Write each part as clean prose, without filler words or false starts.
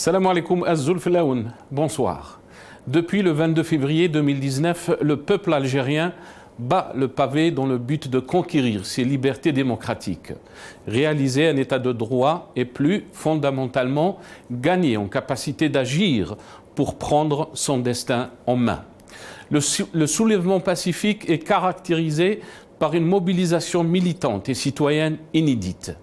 Salam alaikum az-Zulflaoun, bonsoir. Depuis le 22 février 2019, le peuple algérien bat le pavé dans le but de conquérir ses libertés démocratiques, réaliser un état de droit et plus fondamentalement gagner en capacité d'agir pour prendre son destin en main. Le soulèvement pacifique est caractérisé par une mobilisation militante et citoyenne inédite,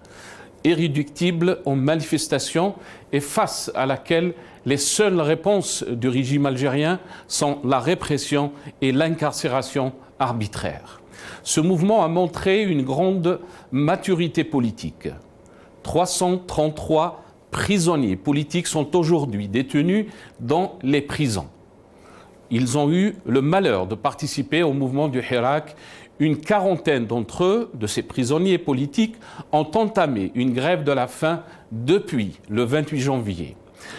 irréductible en manifestation et face à laquelle les seules réponses du régime algérien sont la répression et l'incarcération arbitraire. Ce mouvement a montré une grande maturité politique. 333 prisonniers politiques sont aujourd'hui détenus dans les prisons. Ils ont eu le malheur de participer au mouvement du Hirak. Une quarantaine d'entre eux, de ces prisonniers politiques, ont entamé une grève de la faim depuis le 28 janvier.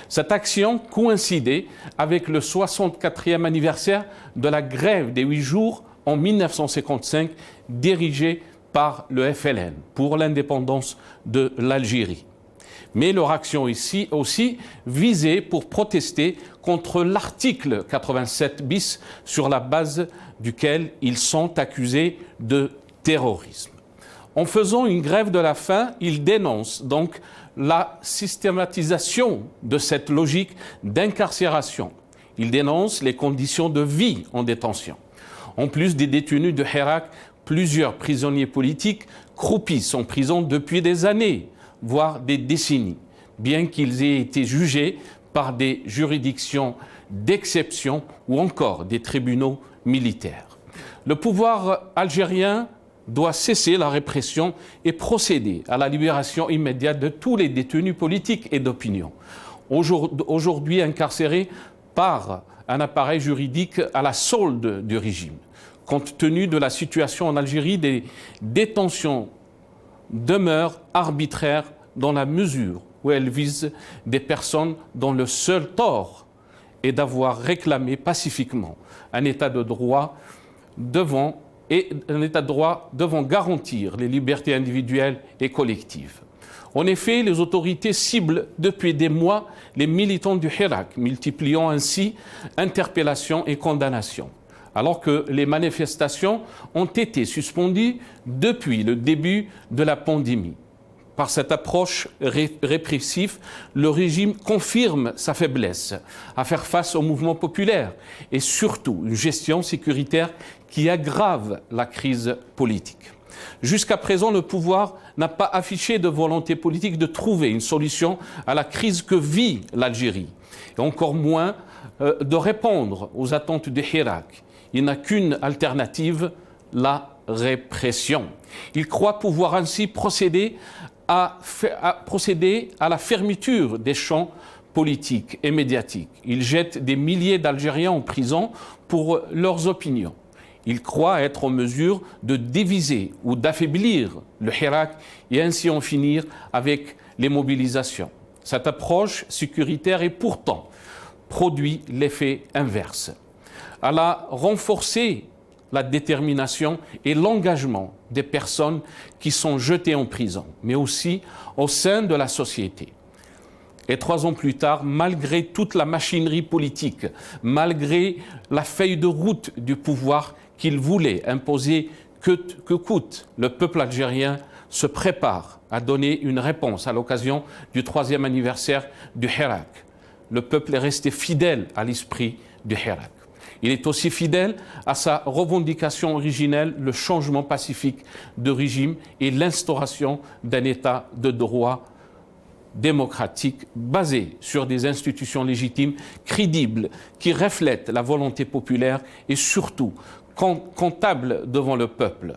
Cette action coïncidait avec le 64e anniversaire de la grève des 8 jours en 1955, dirigée par le FLN pour l'indépendance de l'Algérie. Mais leur action ici aussi visait pour protester contre l'article 87 bis sur la base duquel ils sont accusés de terrorisme. En faisant une grève de la faim, ils dénoncent donc la systématisation de cette logique d'incarcération. Ils dénoncent les conditions de vie en détention. En plus des détenus de Hirak, plusieurs prisonniers politiques croupissent en prison depuis des années, voire des décennies, bien qu'ils aient été jugés par des juridictions d'exception ou encore des tribunaux militaires. Le pouvoir algérien doit cesser la répression et procéder à la libération immédiate de tous les détenus politiques et d'opinion, aujourd'hui incarcérés par un appareil juridique à la solde du régime. Compte tenu de la situation en Algérie, des détentions demeurent arbitraires dans la mesure où elles visent des personnes dont le seul tort est d'avoir réclamé pacifiquement un état de droit devant garantir les libertés individuelles et collectives. En effet, les autorités ciblent depuis des mois les militants du Hirak, multipliant ainsi interpellations et condamnations, alors que les manifestations ont été suspendues depuis le début de la pandémie. Par cette approche répressive, le régime confirme sa faiblesse à faire face au mouvement populaire et surtout une gestion sécuritaire qui aggrave la crise politique. Jusqu'à présent, le pouvoir n'a pas affiché de volonté politique de trouver une solution à la crise que vit l'Algérie, et encore moins de répondre aux attentes de Hirak. Il n'a qu'une alternative, la répression. Il croit pouvoir ainsi procéder à la fermeture des champs politiques et médiatiques. Il jette des milliers d'Algériens en prison pour leurs opinions. Il croit être en mesure de diviser ou d'affaiblir le Hirak et ainsi en finir avec les mobilisations. Cette approche sécuritaire est pourtant produit l'effet inverse. Elle a renforcé la détermination et l'engagement des personnes qui sont jetées en prison, mais aussi au sein de la société. Et 3 ans plus tard, malgré toute la machinerie politique, malgré la feuille de route du pouvoir qu'il voulait imposer que coûte, le peuple algérien se prépare à donner une réponse à l'occasion du 3e anniversaire du Hirak. Le peuple est resté fidèle à l'esprit du Hirak. Il est aussi fidèle à sa revendication originelle, le changement pacifique de régime et l'instauration d'un état de droit démocratique basé sur des institutions légitimes, crédibles, qui reflètent la volonté populaire et surtout comptables devant le peuple.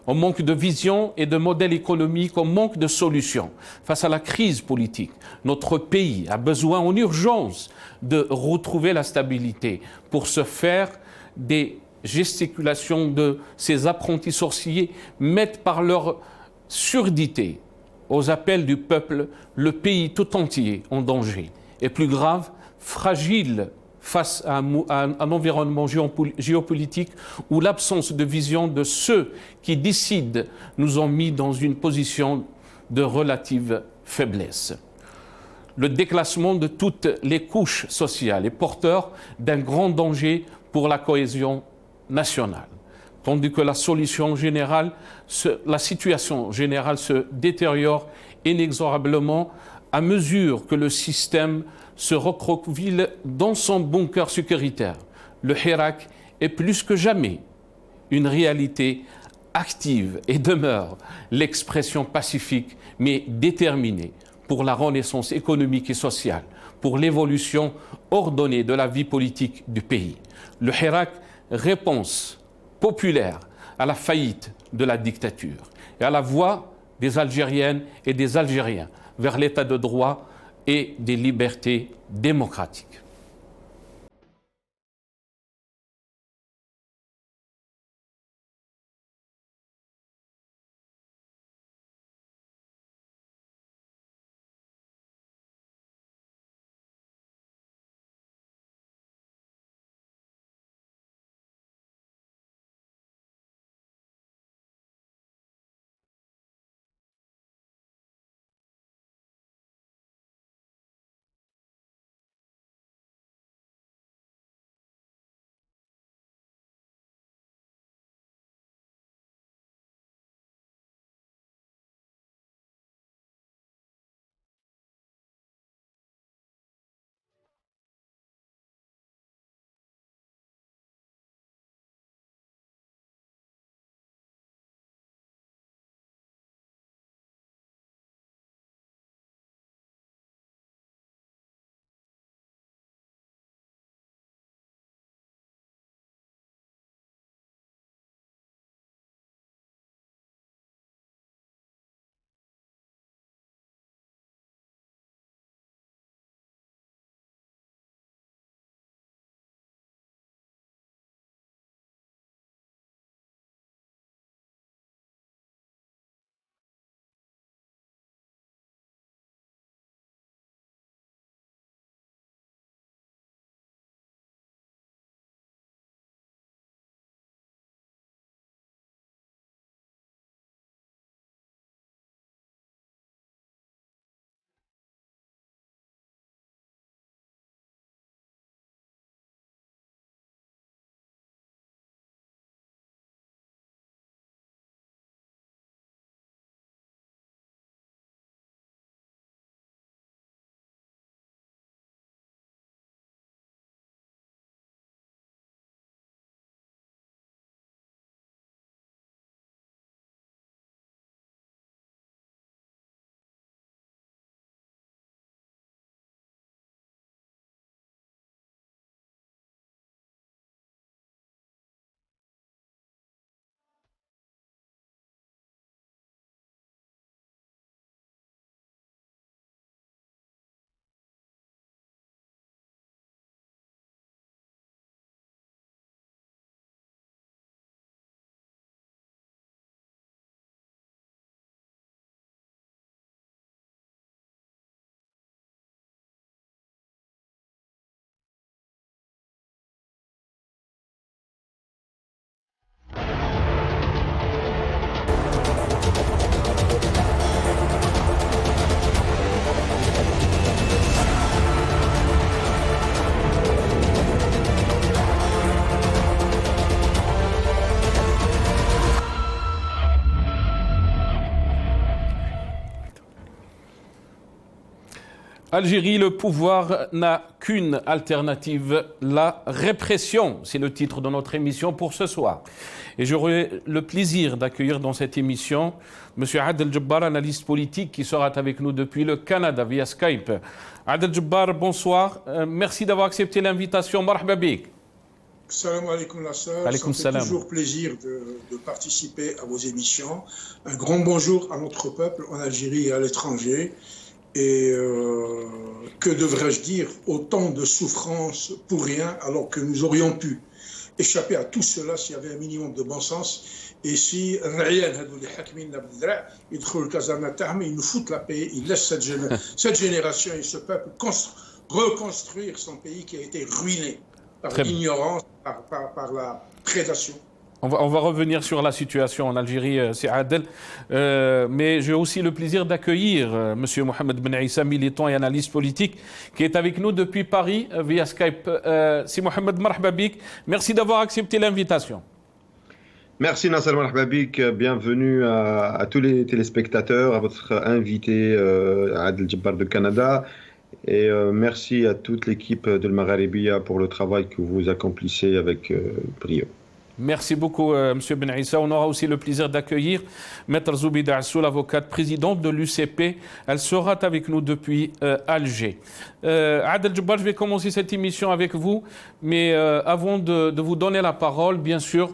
On manque de vision et de modèle économique, on manque de solutions. Face à la crise politique, notre pays a besoin en urgence de retrouver la stabilité. Pour ce faire, des gesticulations de ces apprentis sorciers mettent par leur surdité aux appels du peuple le pays tout entier en danger. Et plus grave, fragile face à un environnement géopolitique où l'absence de vision de ceux qui décident nous ont mis dans une position de relative faiblesse. le déclassement de toutes les couches sociales est porteur d'un grand danger pour la cohésion nationale. Tandis que la situation générale se détériore inexorablement à mesure que le système se recroqueville dans son bunker sécuritaire. Le Hirak est plus que jamais une réalité active et demeure l'expression pacifique mais déterminée pour la renaissance économique et sociale, pour l'évolution ordonnée de la vie politique du pays. Le Hirak, réponse populaire à la faillite de la dictature et à la voix des Algériennes et des Algériens vers l'état de droit et des libertés démocratiques. Algérie, le pouvoir n'a qu'une alternative, la répression. C'est le titre de notre émission pour ce soir. Et j'aurai le plaisir d'accueillir dans cette émission M. Adel Djebbar, analyste politique, qui sera avec nous depuis le Canada via Skype. Adel Djebbar, bonsoir. Merci d'avoir accepté l'invitation. Marhaba bik. Salam alaikum Nasser. Ça fait toujours plaisir de participer à vos émissions. Un grand bonjour à notre peuple en Algérie et à l'étranger. Et que devrais-je dire, autant de souffrances pour rien, alors que nous aurions pu échapper à tout cela s'il y avait un minimum de bon sens. Et si ils nous foutent la paix, ils laissent cette génération et ce peuple reconstruire son pays qui a été ruiné par l'ignorance, par la prédation On va revenir sur la situation en Algérie, c'est Adel. Mais j'ai aussi le plaisir d'accueillir M. Mohamed Ben Issa, militant et analyste politique, qui est avec nous depuis Paris via Skype. Si Mohamed, marhaba bik. Merci d'avoir accepté l'invitation. Merci Nasser, marhaba bik. Bienvenue à tous les téléspectateurs, à votre invité Adel Jabbar de Canada. Et merci à toute l'équipe de Magharibia pour le travail que vous accomplissez avec brio. Merci beaucoup, M. Ben Issa. On aura aussi le plaisir d'accueillir Maître Zoubida Assoul, avocate présidente de l'UCP. Elle sera avec nous depuis Alger. Adel Jabbar, je vais commencer cette émission avec vous, mais avant de vous donner la parole, bien sûr,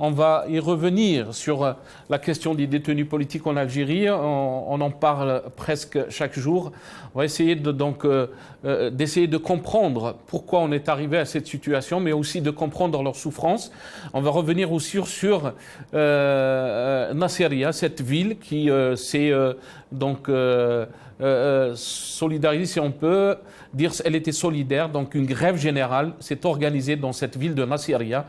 on va y revenir sur la question des détenus politiques en Algérie. On en parle presque chaque jour. On va essayer d'essayer de comprendre pourquoi on est arrivé à cette situation, mais aussi de comprendre leurs souffrances. On va revenir aussi sur Nasiriyah, cette ville qui s'est solidarisée, si on peut dire, elle était solidaire. Donc une grève générale s'est organisée dans cette ville de Nasiriyah,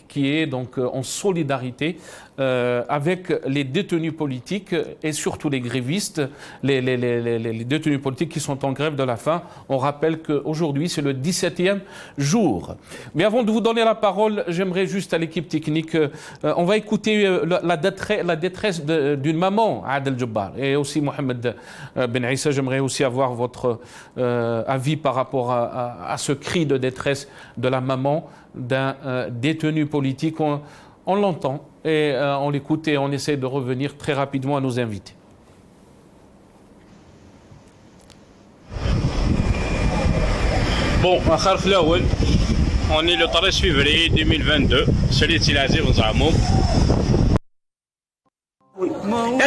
qui est donc en solidarité avec les détenus politiques et surtout les grévistes, les détenus politiques qui sont en grève de la faim. On rappelle qu'aujourd'hui, c'est le 17e jour. Mais avant de vous donner la parole, j'aimerais juste à l'équipe technique, on va écouter la détresse d'une maman, Adel Jabbar, et aussi Mohamed Ben Issa. J'aimerais aussi avoir votre avis par rapport à ce cri de détresse de la maman d'un détenu politique. On l'entend et on l'écoute et on essaie de revenir très rapidement à nos invités. Bon, on est le 13 février 2022, سليت العزيز ونزعمو.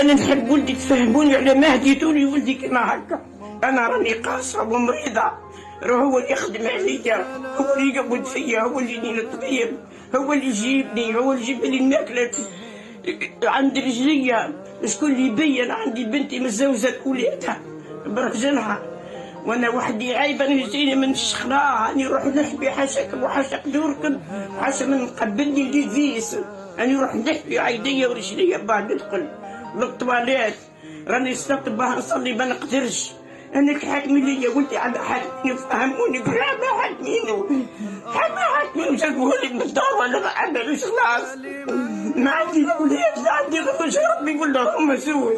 أنا نحب ولدي تفهموني على ما هديتوني ولدي كما هكا. أنا راني قاصرة ومريضة. هو اللي يخدم عليا، هو اللي يقبض فيا، هو اللي يديني الطبيب، هو اللي يجيبني، هو اللي يجيب لي الماكلة. عندي رجلية، شكون اللي يبين؟ عندي بنتي متزوجة ولادها برجلها، وأنا وحدي عايبة نجيني من الشخراء، راني نروح نحبي حاشاك وحاشاك دوركم، حاشا من قبلني اللي فيس، راني نروح نحبي عيديا ورجليا بعد ندخل للطواليت، راني استطب باه نصلي ما نقدرش. أنا حاكمين ليا ولدي على حاكمين فهموني قرا ما حاكمينو ما حاكمينو جابوه لي من الدار ولا ما عملوش خلاص ما عندي ولاد لا عندي غير ربي ولا هم زوج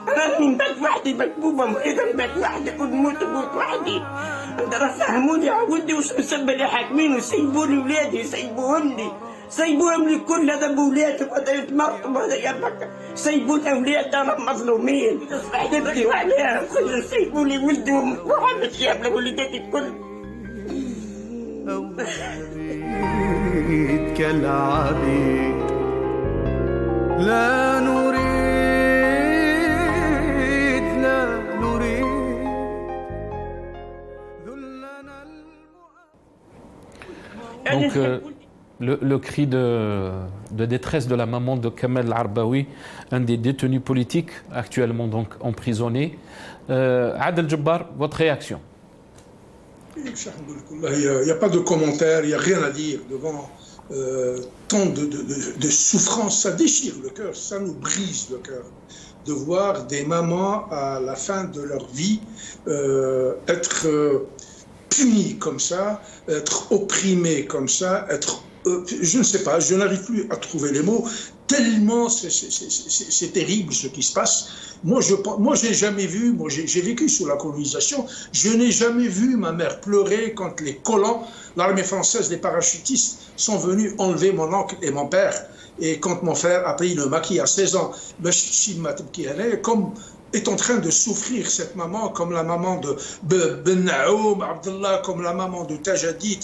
أنا راني نبات وحدي مكبوبة مريضة نبات وحدي ونموت نموت وحدي راه فهموني على ولدي واش مسبة لي حاكمين وسيبولي ولادي سيبوهم لي سيبوهم لي كل هذا بولادهم هذا يتمرطوا هذا يربك سيبوا الاولاد راهم مظلومين حتى نبكيو عليهم خلينا سيبوا لي ولدهم وحمد جاب لوليداتي الكل نريد كالعبيد لا نريد ذلنا Donc, le cri de détresse de la maman de Kamel Arbaoui, un des détenus politiques actuellement donc emprisonné. Adel Jabbar, votre réaction? Il n'y a pas de commentaire, il n'y a rien à dire devant tant de souffrance. Ça déchire le cœur, ça nous brise le cœur de voir des mamans à la fin de leur vie être punies comme ça, être opprimées comme ça, être je ne sais pas, je n'arrive plus à trouver les mots, tellement c'est terrible ce qui se passe. Moi, j'ai jamais vu, j'ai vécu sous la colonisation, je n'ai jamais vu ma mère pleurer quand les colons, l'armée française, les parachutistes sont venus enlever mon oncle et mon père. Et quand mon frère a pris le maquis à 16 ans, comme est en train de souffrir cette maman, comme la maman de Ben Naoum, Abdallah, comme la maman de Tajadid,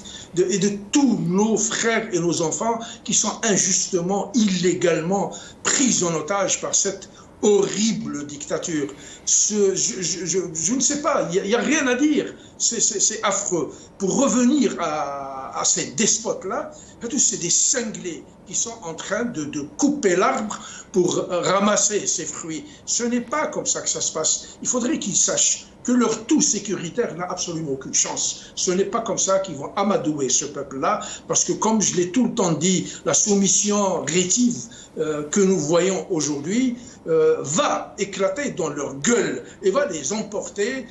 et de tous nos frères et nos enfants qui sont injustement, illégalement pris en otage par cette horrible dictature. Je ne sais pas, il n'y a rien à dire, c'est affreux. Pour revenir à ces despotes-là, c'est des cinglés qui sont en train de couper l'arbre pour ramasser ses fruits. Ce n'est pas comme ça que ça se passe. Il faudrait qu'ils sachent que leur tout sécuritaire n'a absolument aucune chance. Ce n'est pas comme ça qu'ils vont amadouer ce peuple-là, parce que comme je l'ai tout le temps dit, la soumission rétive que nous voyons aujourd'hui va éclater dans leur gueule et va les emporter.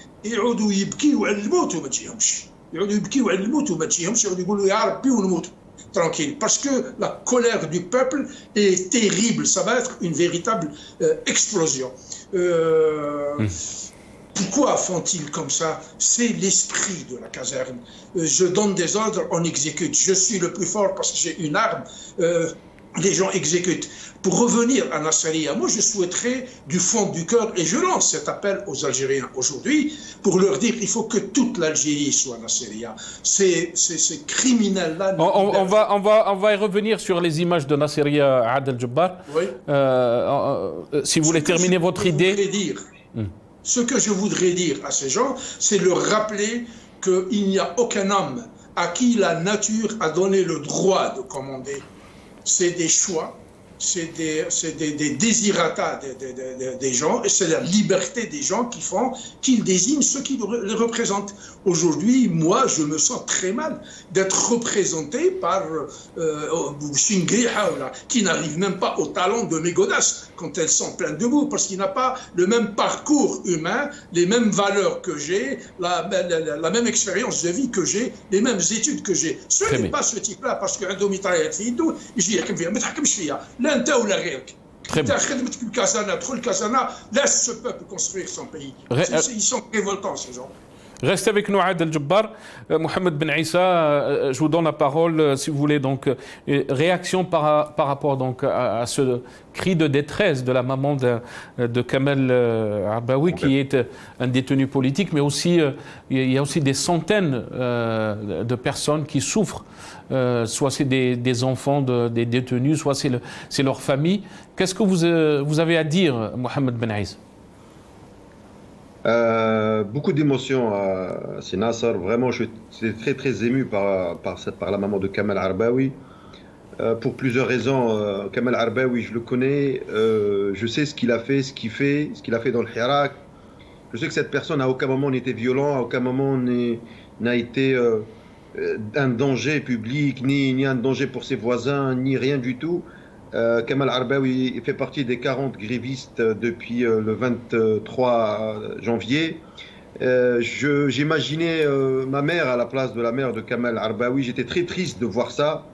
Tranquille, parce que la colère du peuple est terrible, ça va être une véritable explosion. Pourquoi font-ils comme ça? C'est l'esprit de la caserne. Je donne des ordres, on exécute. Je suis le plus fort parce que j'ai une arme. Les gens exécutent. Pour revenir à Nasseria, moi je souhaiterais du fond du cœur, et je lance cet appel aux Algériens aujourd'hui, pour leur dire qu'il faut que toute l'Algérie soit Nasseria. Ces criminels-là... On va y revenir sur les images de Nasseria Adel Jabbar. Oui. Si vous voulez terminer votre idée... Ce que je voudrais dire à ces gens, c'est leur rappeler qu'il n'y a aucun homme à qui la nature a donné le droit de commander. C'est des choix, c'est des désirata des gens, et c'est la liberté des gens qui font qu'ils désignent ceux qui les représentent. Aujourd'hui, moi, je me sens très mal d'être représenté par Shingriha, qui n'arrive même pas au talent de mes godasses quand elles sont pleines de boue, parce qu'il n'a pas le même parcours humain, les mêmes valeurs que j'ai, la même expérience de vie que j'ai, les mêmes études que j'ai. Ce n'est pas ce type-là, parce qu'un domitrailleur في يده يجي يحكم فيها، ما تحكمش فيها، لا أنت ولا غيرك. أنت خدمتك الكازانا، تدخل الكازانا، laisse ce peuple construire son pays. Ils sont révoltants, ces gens. Restez avec nous, Adel Jabbar. Mohamed Ben Issa, je vous donne la parole, si vous voulez. Donc, réaction par rapport donc, à ce cri de détresse de la maman de Kamel Arbaoui, qui est un détenu politique, mais aussi, il y a aussi des centaines de personnes qui souffrent. Soit c'est des enfants des détenus, soit c'est leur famille. Qu'est-ce que vous avez à dire, Mohamed Ben Issa? Beaucoup d'émotions, c'est Nasser. Vraiment, je suis très très ému par la maman de Kamel Arbaoui. Pour plusieurs raisons. Kamel Arbaoui, je le connais, je sais ce qu'il a fait, ce qu'il a fait dans le Hirak. Je sais que cette personne à aucun moment n'était violent, à aucun moment n'a été un danger public, ni un danger pour ses voisins, ni rien du tout. Kamel Arbaoui fait partie des 40 grévistes depuis le 23 janvier. J'imaginais ma mère à la place de la mère de Kamel Arbaoui. J'étais très triste de voir ça,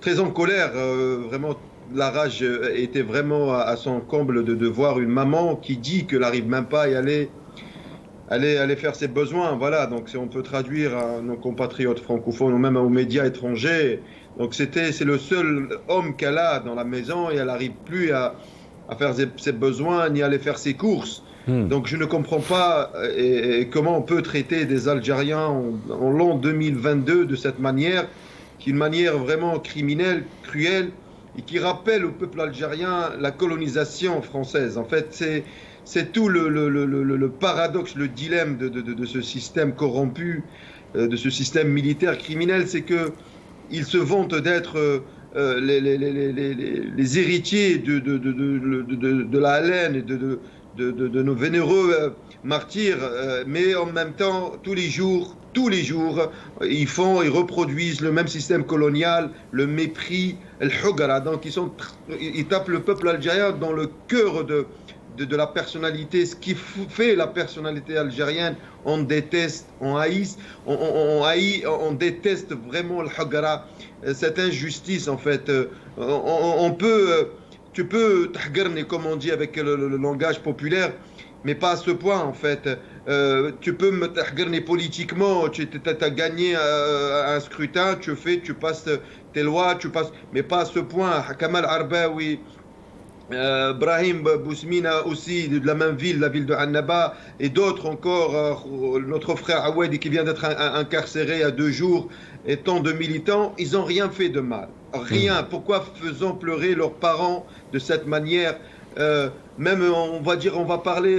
très en colère. Vraiment, la rage était vraiment à son comble de voir une maman qui dit qu'elle n'arrive même pas à y aller faire ses besoins. Voilà, donc si on peut traduire à nos compatriotes francophones ou même aux médias étrangers. Donc c'est le seul homme qu'elle a dans la maison et elle n'arrive plus à faire ses besoins ni à aller faire ses courses. Donc je ne comprends pas comment on peut traiter des Algériens en l'an 2022 de cette manière, qui est une manière vraiment criminelle, cruelle, et qui rappelle au peuple algérien la colonisation française. En fait, c'est tout le paradoxe, le dilemme de ce système corrompu, de ce système militaire criminel, c'est que ils se vantent d'être les héritiers de la haine et de nos vénéreux martyrs, mais en même temps, tous les jours, ils reproduisent le même système colonial, le mépris, le hugara. Donc ils tapent le peuple algérien dans le cœur de la personnalité, ce qui fait la personnalité algérienne. On déteste, on haït, on déteste vraiment le hagara, cette injustice en fait. Tu peux t'hagarner comme on dit avec le langage populaire, mais pas à ce point en fait. Tu peux me t'hagarner politiquement, tu as gagné un scrutin, tu passes tes lois, mais pas à ce point. Kamel Arbaoui, Brahim Bousmina aussi, de la même ville, la ville de Annaba, et d'autres encore, notre frère Awadi qui vient d'être incarcéré à 2 jours, et tant de militants, ils n'ont rien fait de mal. Rien. Pourquoi faisons pleurer leurs parents de cette manière? Même, on va parler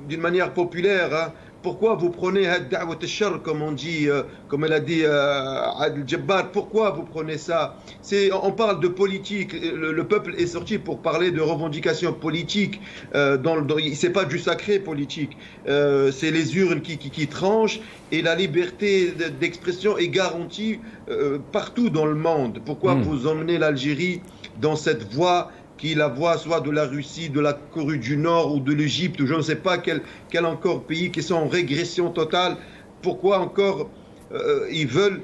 d'une manière populaire, hein. pourquoi vous prenez da'wat al-shar, comme on dit, comme elle a dit Adel Jabbar, pourquoi vous prenez ça? On parle de politique, le peuple est sorti pour parler de revendications politiques, c'est pas du sacré politique, c'est les urnes qui tranchent, et la liberté d'expression est garantie partout dans le monde. Pourquoi vous emmenez l'Algérie dans cette voie qui est la voie soit de la Russie, de la Corée du Nord ou de l'Égypte, ou je ne sais pas quel encore pays qui sont en régression totale? Pourquoi encore ils veulent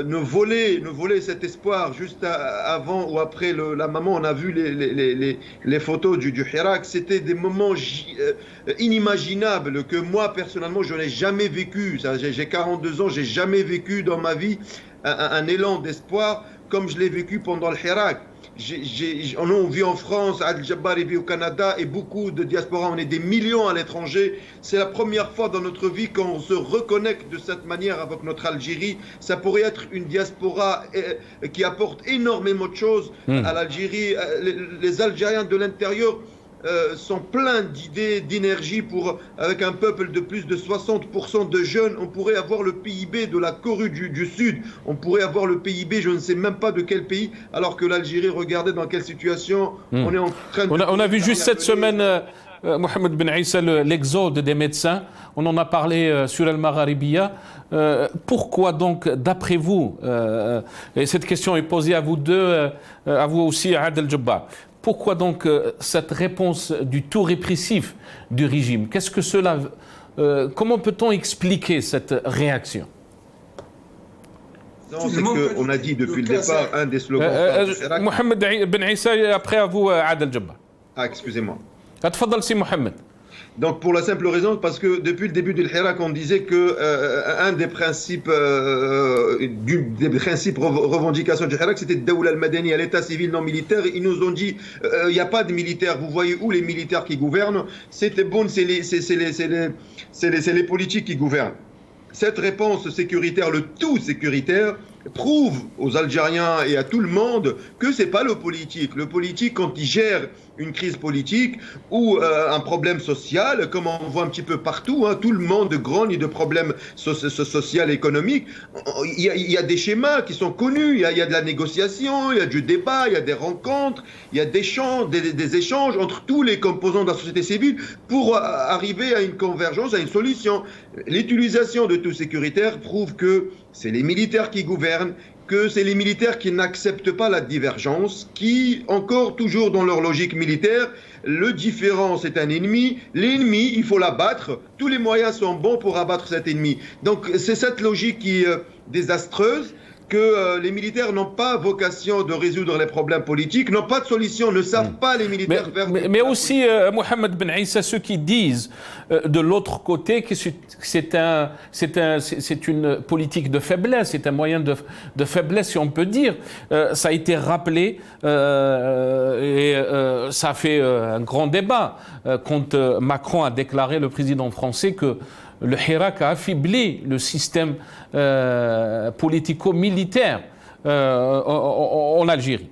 nous voler cet espoir juste avant ou après la maman? On a vu les photos du Hirak, c'était des moments inimaginables que moi personnellement je n'ai jamais vécu. J'ai 42 ans, j'ai jamais vécu dans ma vie un élan d'espoir comme je l'ai vécu pendant le Hirak. On vit en France, Adel Jabbar vit au Canada et beaucoup de diaspora, on est des millions à l'étranger. C'est la première fois dans notre vie qu'on se reconnecte de cette manière avec notre Algérie. Ça pourrait être une diaspora qui apporte énormément de choses à l'Algérie. Les Algériens de l'intérieur sont pleins d'idées, d'énergie avec un peuple de plus de 60% de jeunes. On pourrait avoir le PIB de la Corée du Sud, on pourrait avoir le PIB, je ne sais même pas de quel pays, alors que l'Algérie, regardez dans quelle situation on est en train de... On a vu juste cette semaine, Mohamed Ben Issa, l'exode des médecins. On en a parlé sur El Magharibiya. Pourquoi donc, d'après vous, et cette question est posée à vous deux, à vous aussi, à Adel Jabbar, pourquoi donc cette réponse du tout répressif du régime? Qu'est-ce que cela... comment peut-on expliquer cette réaction? C'est qu'on a dit depuis le départ, un des slogans... Mohamed Ben Issa, après à vous, Adel Jabbar. Ah, excusez-moi. Tfadal si Mohamed. Donc pour la simple raison, parce que depuis le début du Hirak, on disait que un des principes revendications du Hirak, c'était Daoula al-Madani, à l'état civil non militaire. Ils nous ont dit, il n'y a pas de militaires, vous voyez où les militaires qui gouvernent? C'était bon, c'est les politiques qui gouvernent. Cette réponse sécuritaire, le tout sécuritaire, prouve aux Algériens et à tout le monde que c'est pas le politique. Le politique, quand il gère une crise politique ou un problème social, comme on voit un petit peu partout, tout le monde grogne de problèmes sociaux et économiques. Il y a des schémas qui sont connus, il y a de la négociation, il y a du débat, il y a des rencontres, il y a des échanges entre tous les composants de la société civile pour arriver à une convergence, à une solution. L'utilisation de tout sécuritaire prouve que c'est les militaires qui gouvernent, que c'est les militaires qui n'acceptent pas la divergence, qui, encore toujours dans leur logique militaire, le différent c'est un ennemi, l'ennemi il faut l'abattre, tous les moyens sont bons pour abattre cet ennemi. Donc c'est cette logique qui est désastreuse, que les militaires n'ont pas vocation de résoudre les problèmes politiques, n'ont pas de solution, ne savent pas les militaires faire... Mais aussi, Mohamed Ben Issa, ceux qui disent de l'autre côté que c'est une politique de faiblesse, c'est un moyen de faiblesse, si on peut dire. Ça a été rappelé et ça a fait un grand débat quand Macron a déclaré, le président français, que le Hirak a affaibli le système politico-militaire en Algérie.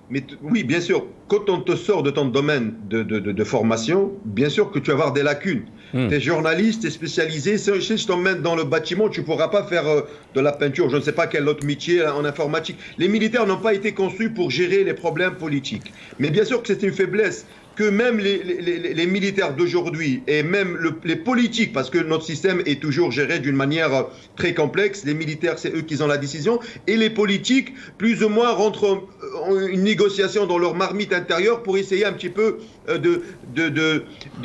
Mais oui, bien sûr, quand on te sort de ton domaine de formation, bien sûr que tu vas avoir des lacunes. Tu es journaliste, tu es spécialisé. Si je t'emmène dans le bâtiment, tu ne pourras pas faire de la peinture, je ne sais pas quel autre métier en informatique. Les militaires n'ont pas été conçus pour gérer les problèmes politiques. Mais bien sûr que c'est une faiblesse que même les militaires d'aujourd'hui et même les politiques, parce que notre système est toujours géré d'une manière très complexe, les militaires c'est eux qui ont la décision, et les politiques plus ou moins rentrent en une négociation dans leur marmite intérieure pour essayer un petit peu de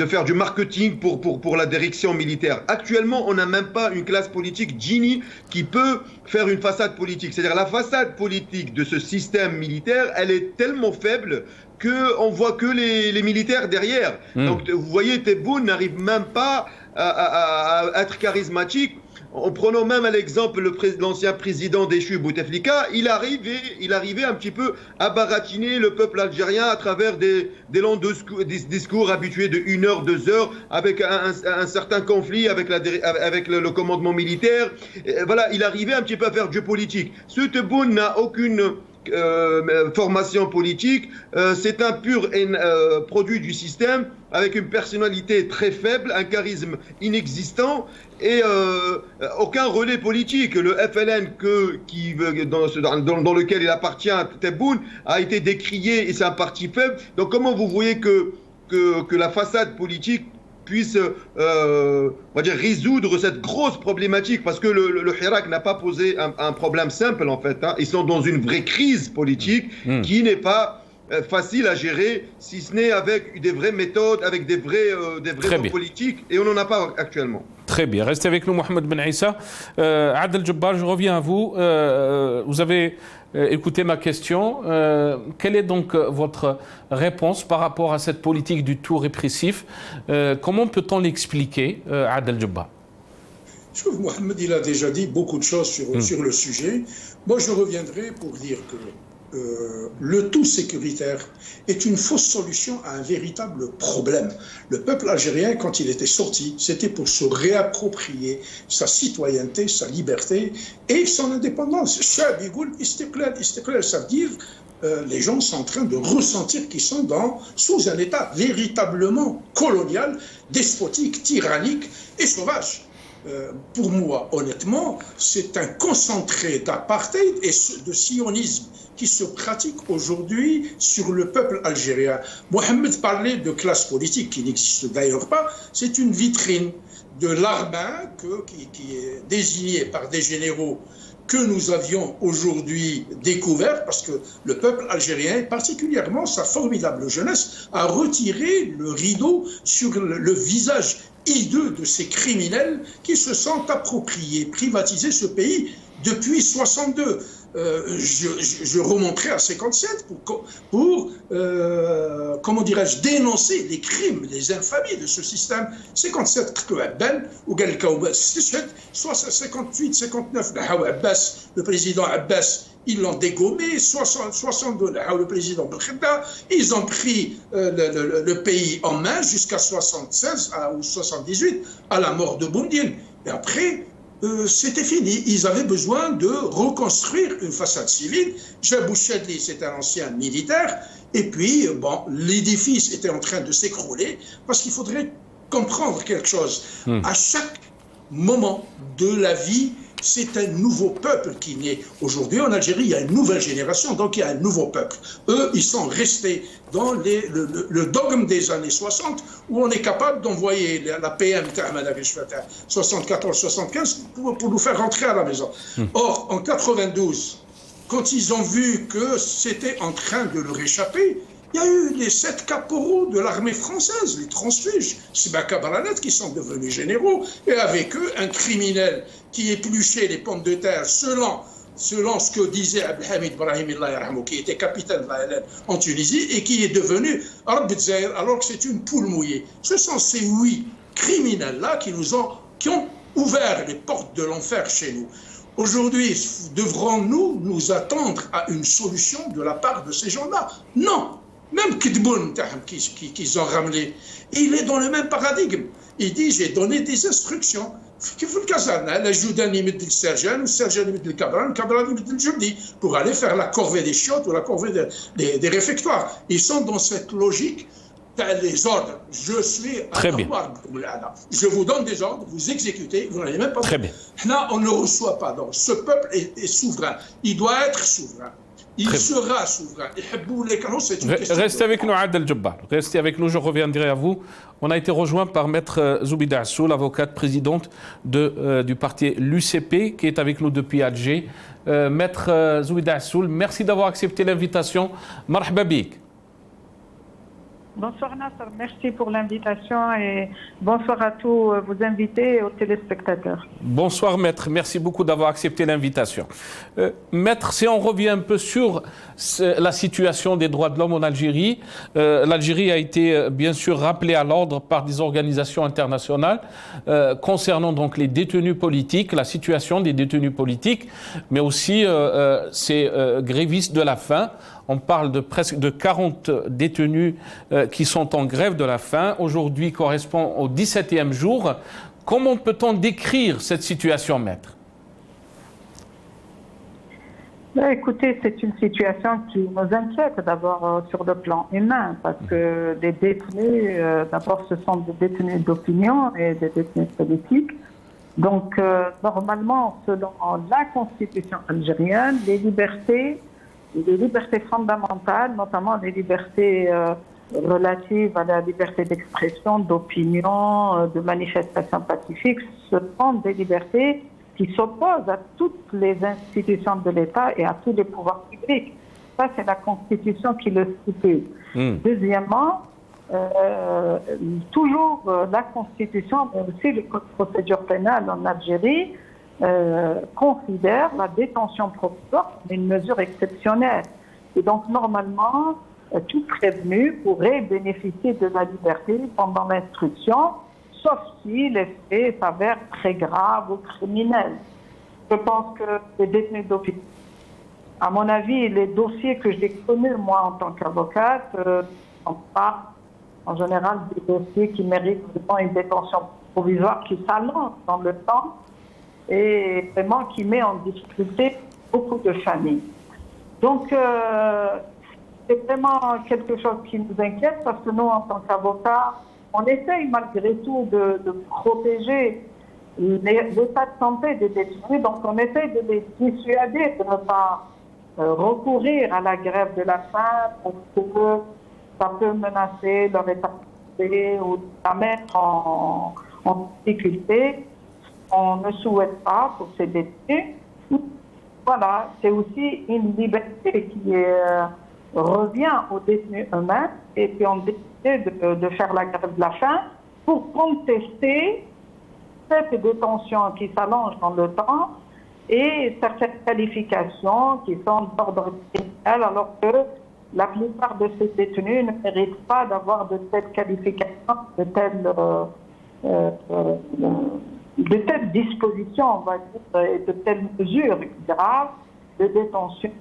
faire du marketing pour la direction militaire. Actuellement, on n'a même pas une classe politique Gini qui peut faire une façade politique. C'est-à-dire la façade politique de ce système militaire, elle est tellement faible qu'on voit que les militaires derrière. Donc vous voyez, Tebboune n'arrive même pas à être charismatique. En prenant même à l'exemple l'ancien président déchu Bouteflika, il arrivait un petit peu à baratiner le peuple algérien à travers des longs discours habitués de 1 heure, 2 heures, avec un certain conflit avec le commandement militaire. Et voilà, il arrivait un petit peu à faire du politique. Ce Tebboune n'a aucune formation politique. C'est un pur produit du système avec une personnalité très faible, un charisme inexistant et aucun relais politique. Le FLN dans lequel il appartient, Tebboune, a été décrié et c'est un parti faible. Donc comment vous voyez que la façade politique puisse on va dire, résoudre cette grosse problématique, parce que le Hirak n'a pas posé un problème simple en fait. Ils sont dans une vraie crise politique qui n'est pas facile à gérer, si ce n'est avec des vraies méthodes, avec des vrais hommes politiques, et on n'en a pas actuellement. Très bien. Restez avec nous, Mohamed Ben Issa. Adel Jabbar, je reviens à vous. Vous avez écouté ma question. Quelle est donc votre réponse par rapport à cette politique du tout répressif? Comment peut-on l'expliquer, Adel Jabbar? Je trouve que Mohamed il a déjà dit beaucoup de choses sur le sujet. Moi, je reviendrai pour dire que le tout sécuritaire est une fausse solution à un véritable problème. Le peuple algérien, quand il était sorti, c'était pour se réapproprier sa citoyenneté, sa liberté et son indépendance. Ça veut dire les gens sont en train de ressentir qu'ils sont sous un état véritablement colonial, despotique, tyrannique et sauvage. Pour moi, honnêtement, c'est un concentré d'apartheid et de sionisme qui se pratique aujourd'hui sur le peuple algérien. Mohamed parlait de classe politique qui n'existe d'ailleurs pas. C'est une vitrine de l'armée qui est désignée par des généraux que nous avions aujourd'hui découvert, parce que le peuple algérien, particulièrement sa formidable jeunesse, a retiré le rideau sur le visage hideux de ces criminels qui se sont appropriés, privatisés ce pays depuis 62. Je remonterai à 57 pour comment dirais-je, dénoncer les crimes, les infamies de ce système. 57 ou 58, 59 le président Abbas, ils l'ont dégommé. 62 le président Belkhida, ils ont pris le pays en main jusqu'à 76 ou 78 à la mort de Boumediene. Et après c'était fini. Ils avaient besoin de reconstruire une façade civile. Jabou Chadli, c'est un ancien militaire. Et puis, bon, l'édifice était en train de s'écrouler parce qu'il faudrait comprendre quelque chose. À chaque moment de la vie, c'est un nouveau peuple qui naît. Aujourd'hui, en Algérie, il y a une nouvelle génération, donc il y a un nouveau peuple. Eux, ils sont restés dans le dogme des années 60, où on est capable d'envoyer la PM 74-75 pour nous faire rentrer à la maison. Or, en 92, quand ils ont vu que c'était en train de leur échapper, il y a eu les 7 caporaux de l'armée française, les transfuges, Sibaka Baranet, qui sont devenus généraux, et avec eux, un criminel qui épluchait les pommes de terre selon ce que disait Abdelhamid Brahimi, qui était capitaine de la LN en Tunisie, et qui est devenu Arab Zahir, alors que c'est une poule mouillée. Ce sont ces 8 criminels-là qui ont ouvert les portes de l'enfer chez nous. Aujourd'hui, devrons-nous nous attendre à une solution de la part de ces gens-là? Non. Même Kidboun, qu'ils ont ramené, il est dans le même paradigme. Il dit, j'ai donné des instructions. Pour aller faire la corvée des chiottes ou la corvée des réfectoires. Ils sont dans cette logique. Les ordres, je suis très bien. Je vous donne des ordres, vous exécutez, vous n'allez même pas. Très bien. Là, on ne reçoit pas d'ordre. Ce peuple est souverain. Il doit être souverain. Il sera souverain. Restez avec nous, Adel Jabbar. Restez avec nous, je reviendrai à vous. On a été rejoint par Maître Zoubida Assoul, avocate présidente du parti l'UCP, qui est avec nous depuis Alger. Maître Zoubida Assoul, merci d'avoir accepté l'invitation. Marhaba bik. Bonsoir Nasser, merci pour l'invitation et bonsoir à tous vos invités et aux téléspectateurs. Bonsoir Maître, merci beaucoup d'avoir accepté l'invitation. Maître, si on revient un peu sur la situation des droits de l'homme en Algérie, l'Algérie a été bien sûr rappelée à l'ordre par des organisations internationales concernant donc les détenus politiques, la situation des détenus politiques, mais aussi ces grévistes de la faim. On parle de presque de 40 détenus qui sont en grève de la faim. Aujourd'hui correspond au 17e jour. Comment peut-on décrire cette situation, Maître? Écoutez, c'est une situation qui nous inquiète d'abord sur le plan humain, parce que les détenus, d'abord ce sont des détenus d'opinion et des détenus politiques. Donc normalement, selon la constitution algérienne, les libertés fondamentales, notamment les libertés relatives à la liberté d'expression, d'opinion, de manifestation pacifique, ce sont des libertés qui s'opposent à toutes les institutions de l'État et à tous les pouvoirs publics. Ça, c'est la Constitution qui le stipule. Deuxièmement, toujours la Constitution, mais aussi le Code de procédure pénale en Algérie, considère la détention provisoire comme une mesure exceptionnelle. Et donc, normalement, tout prévenu pourrait bénéficier de la liberté pendant l'instruction, sauf si les faits s'avèrent très graves ou criminels. Je pense que les détenus d'opinion, à mon avis, les dossiers que j'ai connus, moi, en tant qu'avocate, ne sont pas, en général, des dossiers qui méritent vraiment une détention provisoire qui s'allonge dans le temps et vraiment qui met en difficulté beaucoup de familles. Donc, c'est vraiment quelque chose qui nous inquiète parce que nous, en tant qu'avocats, on essaye malgré tout de protéger l'état de santé des détenus, donc on essaye de les dissuader de ne pas recourir à la grève de la faim parce que ça peut menacer leur état de santé ou la mettre en difficulté. On ne souhaite pas pour ces détenus. Voilà, c'est aussi une liberté qui revient aux détenus eux-mêmes et puis on décide de faire la grève de la faim pour contester cette détention qui s'allonge dans le temps et certaines qualifications qui sont d'ordre criminel alors que la plupart de ces détenus ne méritent pas d'avoir de telles qualifications, de telles dispositions, on va dire, et de telles mesures graves de détention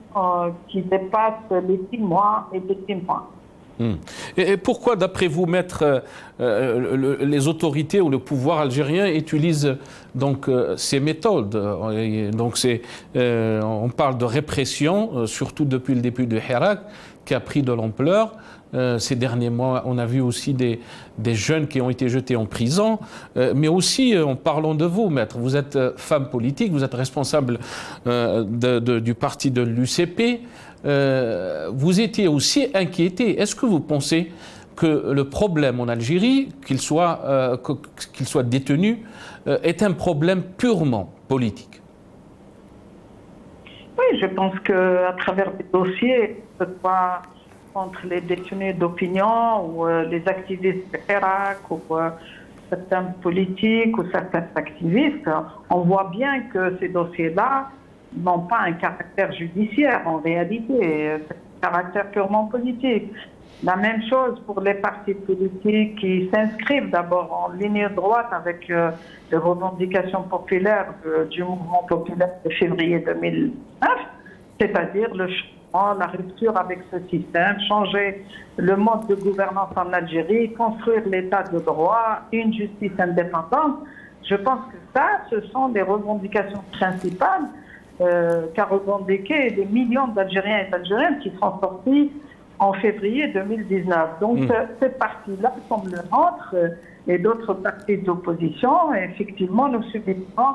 qui dépassent les 6 mois et les 6 mois. Et pourquoi, d'après vous, Maître, les autorités ou le pouvoir algérien utilisent donc ces méthodes? Donc on parle de répression, surtout depuis le début du Hirak, qui a pris de l'ampleur. Ces derniers mois, on a vu aussi des jeunes qui ont été jetés en prison, mais aussi, en parlant de vous, Maître, vous êtes femme politique, vous êtes responsable du parti de l'UCP. Vous étiez aussi inquiété. Est-ce que vous pensez que le problème en Algérie, qu'il soit détenu, est un problème purement politique? Oui, je pense qu'à travers des dossiers, que ce soit entre les détenus d'opinion ou les activistes de Hirak ou certains politiques ou certains activistes, on voit bien que ces dossiers-là n'ont pas un caractère judiciaire en réalité, c'est un caractère purement politique. La même chose pour les partis politiques qui s'inscrivent d'abord en ligne droite avec les revendications populaires du mouvement populaire de février 2009, c'est-à-dire le changement, la rupture avec ce système, changer le mode de gouvernance en Algérie, construire l'état de droit, une justice indépendante. Je pense que ça, ce sont des revendications principales qu'a revendiqué des millions d'Algériens et d'Algériennes qui sont sortis en février 2019. Donc, ces partis-là, comme le nôtre et d'autres partis d'opposition, effectivement, nous subissons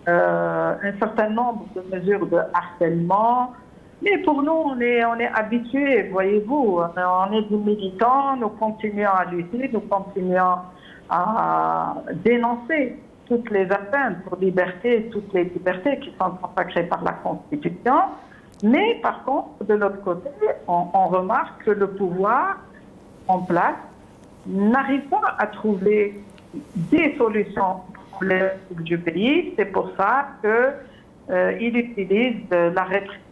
un certain nombre de mesures de harcèlement. Mais pour nous, on est habitués, voyez-vous. On est des militants, nous continuons à lutter, nous continuons à dénoncer toutes les atteintes pour liberté, toutes les libertés qui sont consacrées par la Constitution. Mais par contre, de l'autre côté, on remarque que le pouvoir en place n'arrive pas à trouver des solutions aux problèmes du pays. C'est pour ça qu'il utilise la répression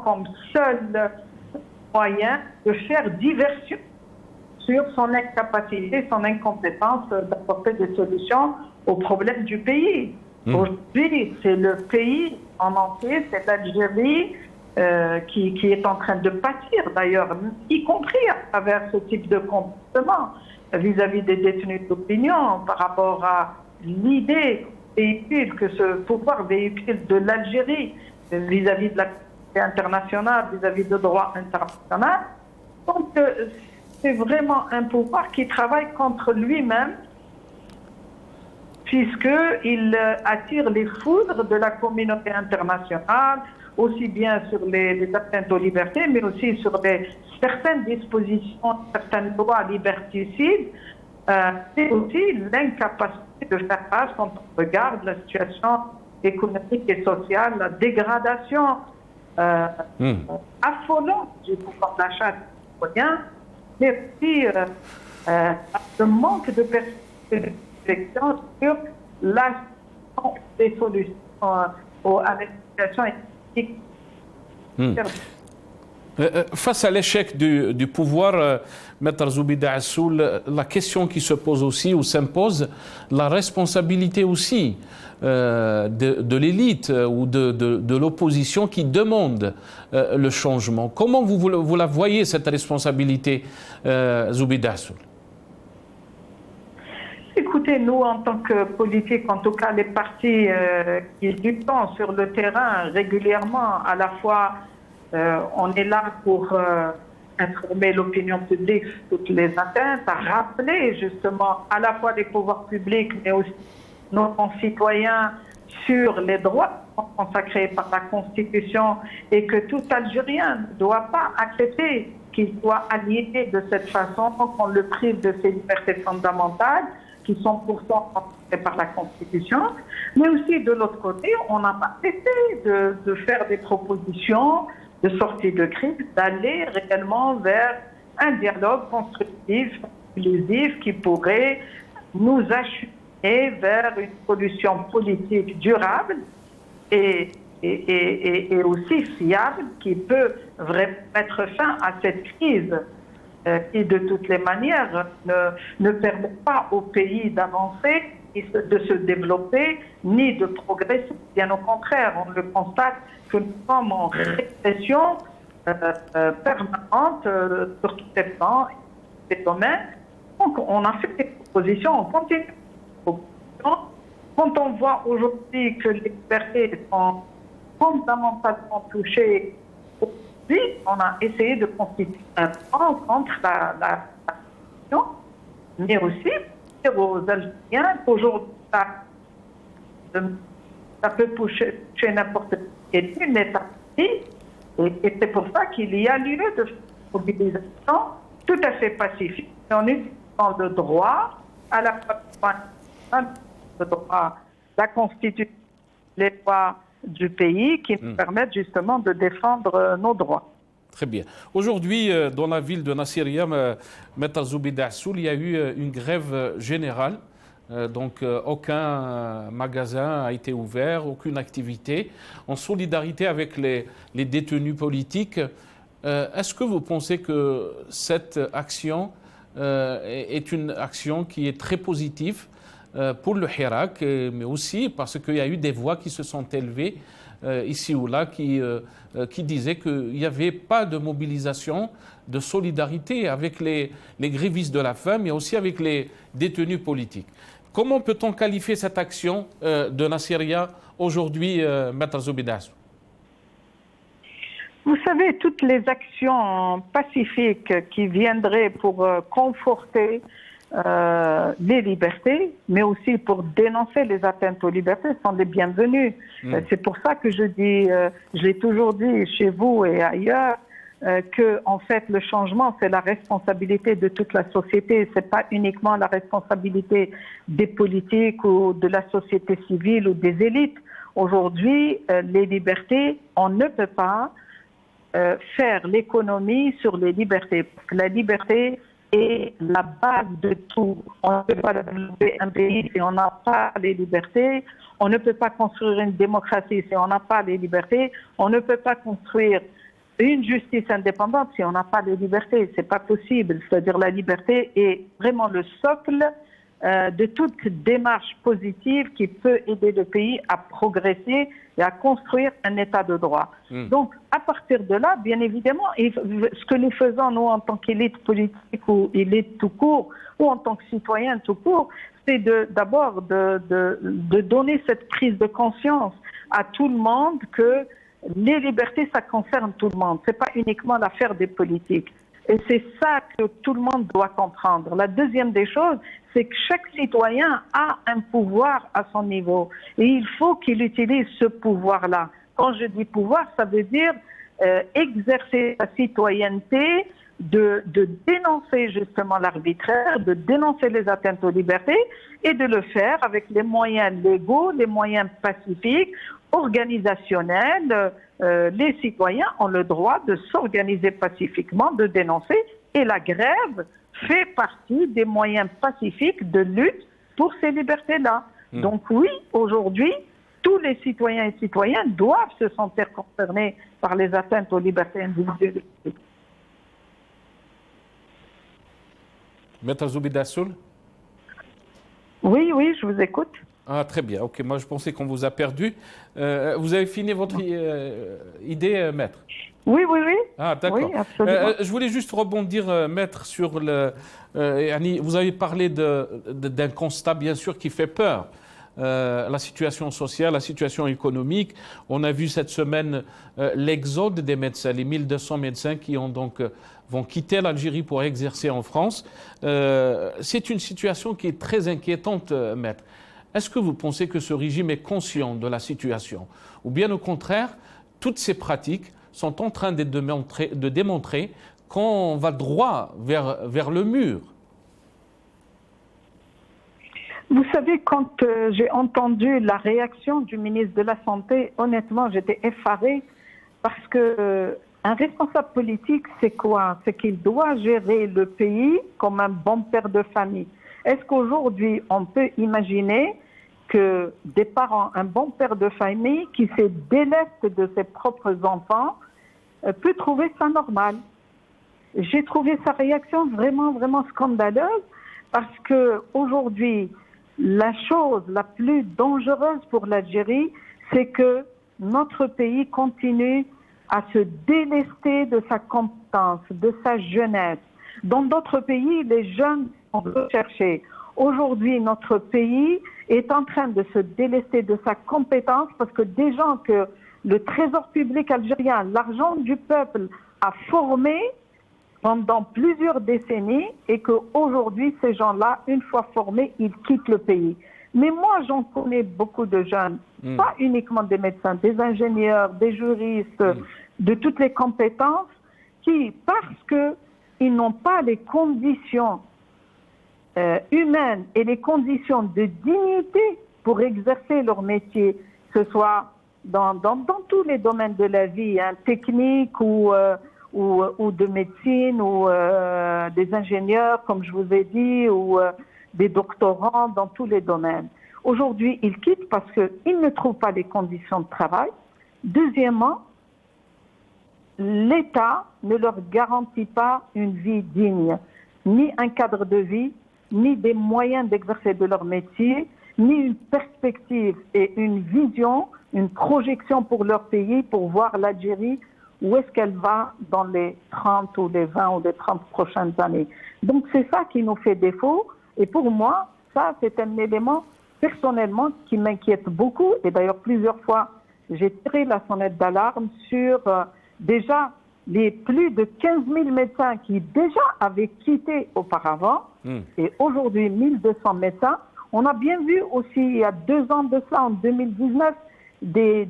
comme seul moyen de faire diversion sur son incapacité, son incompétence d'apporter des solutions aux problèmes du pays. Aujourd'hui, c'est le pays en entier, c'est l'Algérie qui est en train de pâtir d'ailleurs, y compris à travers ce type de comportement vis-à-vis des détenus d'opinion par rapport à l'idée véhicule que ce pouvoir véhicule de l'Algérie vis-à-vis de la communauté internationale vis-à-vis du droit international. Donc, c'est vraiment un pouvoir qui travaille contre lui-même, puisqu'il attire les foudres de la communauté internationale, aussi bien sur les atteintes aux libertés, mais aussi sur certaines dispositions, certaines lois liberticides, et aussi l'incapacité de faire face quand on regarde la situation économique et sociale, la dégradation affolante du pouvoir d'achat des citoyens, mais aussi le manque de perspective sur la des solutions à la situation économique. Face à l'échec du pouvoir, Maître Zoubida Assoul, la question qui se pose aussi ou s'impose, la responsabilité aussi de l'élite ou de l'opposition qui demande le changement. Comment vous la voyez, cette responsabilité, Zoubida Assoul? Écoutez, nous, en tant que politiques, en tout cas les partis qui luttent sur le terrain régulièrement, à la fois on est là pour informer l'opinion publique sur toutes les atteintes, à rappeler justement à la fois les pouvoirs publics, mais aussi nos concitoyens sur les droits consacrés par la Constitution et que tout Algérien ne doit pas accepter qu'il soit aliéné de cette façon, qu'on le prive de ses libertés fondamentales qui sont pourtant consacrées par la Constitution. Mais aussi de l'autre côté, on n'a pas cessé de faire des propositions de sortie de crise, d'aller réellement vers un dialogue constructif, inclusif, qui pourrait nous acheminer vers une solution politique durable et aussi fiable, qui peut vraiment mettre fin à cette crise qui, de toutes les manières, ne permet pas au pays d'avancer, de se développer, ni de progresser. Bien au contraire, on le constate que nous sommes en répression permanente sur tous les plans, ces domaines. Donc, on a fait des propositions, on continue. Quand on voit aujourd'hui que les libertés sont fondamentalement touchées, on a essayé de constituer un plan contre la situation, mais aussi dire aux Algériens qu'aujourd'hui, ça peut toucher n'importe qui, une étape. Et c'est pour ça qu'il y a lieu de mobilisation tout à fait pacifique. En utilisant le droit, à la fois le droit, la Constitution, les lois du pays qui nous permettent justement de défendre nos droits. Très bien. Aujourd'hui, dans la ville de Nassiriya, Maître Zoubida Assoul, il y a eu une grève générale. Donc, aucun magasin a été ouvert, aucune activité, en solidarité avec les détenus politiques. Est-ce que vous pensez que cette action est une action qui est très positive pour le Hirak, mais aussi parce qu'il y a eu des voix qui se sont élevées ici ou là qui disaient qu'il n'y avait pas de mobilisation, de solidarité avec les grévistes de la faim, mais aussi avec les détenus politiques. Comment peut-on qualifier cette action de Nassiriya aujourd'hui, Maître Zoubida Assoul? Vous savez, toutes les actions pacifiques qui viendraient pour conforter les libertés, mais aussi pour dénoncer les atteintes aux libertés, sont les bienvenues. C'est pour ça que je dis, je l'ai toujours dit chez vous et ailleurs, que en fait le changement c'est la responsabilité de toute la société, c'est pas uniquement la responsabilité des politiques ou de la société civile ou des élites. Aujourd'hui, les libertés, on ne peut pas faire l'économie sur les libertés, parce que la liberté est la base de tout. On ne peut pas développer un pays si on n'a pas les libertés, on ne peut pas construire une démocratie si on n'a pas les libertés, on ne peut pas construire une justice indépendante si on n'a pas de liberté. C'est pas possible. C'est-à-dire la liberté est vraiment le socle de toute démarche positive qui peut aider le pays à progresser et à construire un état de droit. Donc, à partir de là, bien évidemment, ce que nous faisons, nous, en tant qu'élite politique ou élite tout court, ou en tant que citoyen tout court, c'est d'abord de donner cette prise de conscience à tout le monde que les libertés, ça concerne tout le monde. C'est pas uniquement l'affaire des politiques. Et c'est ça que tout le monde doit comprendre. La deuxième des choses, c'est que chaque citoyen a un pouvoir à son niveau. Et il faut qu'il utilise ce pouvoir-là. Quand je dis pouvoir, ça veut dire exercer sa citoyenneté, de dénoncer justement l'arbitraire, de dénoncer les atteintes aux libertés et de le faire avec les moyens légaux, les moyens pacifiques, organisationnels. Les citoyens ont le droit de s'organiser pacifiquement, de dénoncer, et la grève fait partie des moyens pacifiques de lutte pour ces libertés-là. Donc oui, aujourd'hui, tous les citoyens et citoyennes doivent se sentir concernés par les atteintes aux libertés individuelles. Maître Zoubida Soul? Oui, je vous écoute. Ah, très bien. Ok, moi je pensais qu'on vous a perdu. Vous avez fini votre idée, Maître? Oui. Ah, d'accord. Oui, absolument. Je voulais juste rebondir, Maître, sur le... vous avez parlé d'un constat, bien sûr, qui fait peur. La situation sociale, la situation économique. On a vu cette semaine l'exode des médecins, les 1200 médecins qui vont quitter l'Algérie pour exercer en France. C'est une situation qui est très inquiétante, Maître. Est-ce que vous pensez que ce régime est conscient de la situation? Ou bien au contraire, toutes ces pratiques sont en train de démontrer qu'on va droit vers le mur? Vous savez, quand j'ai entendu la réaction du ministre de la Santé, honnêtement, j'étais effarée parce que un responsable politique, c'est quoi? C'est qu'il doit gérer le pays comme un bon père de famille. Est-ce qu'aujourd'hui, on peut imaginer que des parents, un bon père de famille qui se déleste de ses propres enfants, peut trouver ça normal? J'ai trouvé sa réaction vraiment, vraiment scandaleuse parce que aujourd'hui, la chose la plus dangereuse pour l'Algérie, c'est que notre pays continue à se délester de sa compétence, de sa jeunesse. Dans d'autres pays, les jeunes sont recherchés. Aujourd'hui, notre pays est en train de se délester de sa compétence parce que des gens que le trésor public algérien, l'argent du peuple, a formés pendant plusieurs décennies et qu'aujourd'hui, ces gens-là, une fois formés, ils quittent le pays. Mais moi, j'en connais beaucoup de jeunes, pas uniquement des médecins, des ingénieurs, des juristes, de toutes les compétences, qui, parce qu'ils n'ont pas les conditions humaines et les conditions de dignité pour exercer leur métier, que ce soit dans tous les domaines de la vie, hein, technique ou de médecine, ou des ingénieurs, comme je vous ai dit, ou des doctorants dans tous les domaines. Aujourd'hui, ils quittent parce qu'ils ne trouvent pas les conditions de travail. Deuxièmement, l'État ne leur garantit pas une vie digne, ni un cadre de vie, ni des moyens d'exercer de leur métier, ni une perspective et une vision, une projection pour leur pays, pour voir l'Algérie où est-ce qu'elle va dans les 30 ou les 20 ou les 30 prochaines années. Donc c'est ça qui nous fait défaut. Et pour moi, ça c'est un élément personnellement qui m'inquiète beaucoup. Et d'ailleurs plusieurs fois, j'ai tiré la sonnette d'alarme sur déjà les plus de 15 000 médecins qui déjà avaient quitté auparavant. Et aujourd'hui 1200 médecins. On a bien vu aussi il y a 2 ans de cela, en 2019, des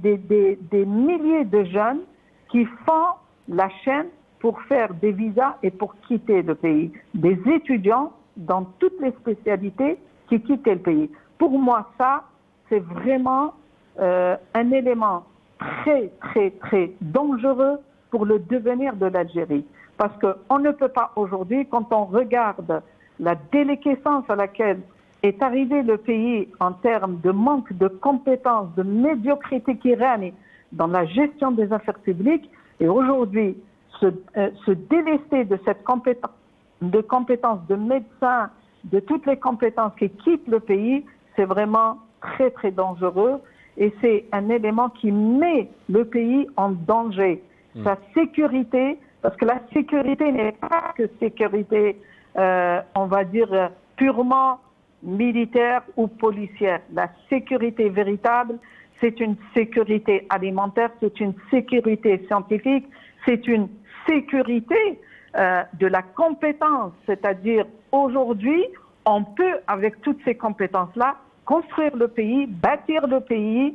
milliers de jeunes qui font la chaîne pour faire des visas et pour quitter le pays. Des étudiants dans toutes les spécialités qui quittent le pays. Pour moi, ça, c'est vraiment un élément très, très, très dangereux pour le devenir de l'Algérie. Parce qu'on ne peut pas aujourd'hui, quand on regarde la déliquescence à laquelle est arrivé le pays en termes de manque de compétences, de médiocrité qui règne dans la gestion des affaires publiques, et aujourd'hui se délester de cette compétence de médecins, de toutes les compétences qui quittent le pays, c'est vraiment très très dangereux et c'est un élément qui met le pays en danger. Sa sécurité, parce que la sécurité n'est pas que sécurité, on va dire, purement militaire ou policière. La sécurité véritable, c'est une sécurité alimentaire, c'est une sécurité scientifique, c'est une sécurité de la compétence. C'est-à-dire, aujourd'hui, on peut, avec toutes ces compétences-là, construire le pays, bâtir le pays,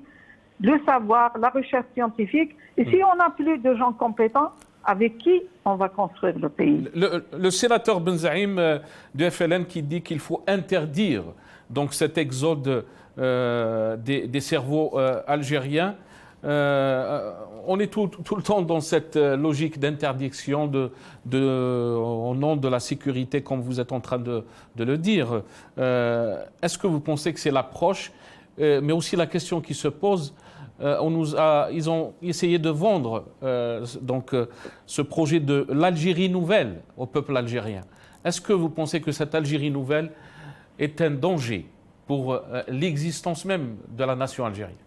le savoir, la recherche scientifique. Et si on n'a plus de gens compétents, avec qui on va construire le pays? Le sénateur Benzaïm du FLN qui dit qu'il faut interdire donc cet exode des cerveaux algériens. On est tout le temps dans cette logique d'interdiction au nom de la sécurité, comme vous êtes en train de le dire. Est-ce que vous pensez que c'est l'approche, mais aussi la question qui se pose, ils ont essayé de vendre ce projet de l'Algérie nouvelle au peuple algérien. Est-ce que vous pensez que cette Algérie nouvelle est un danger pour l'existence même de la nation algérienne?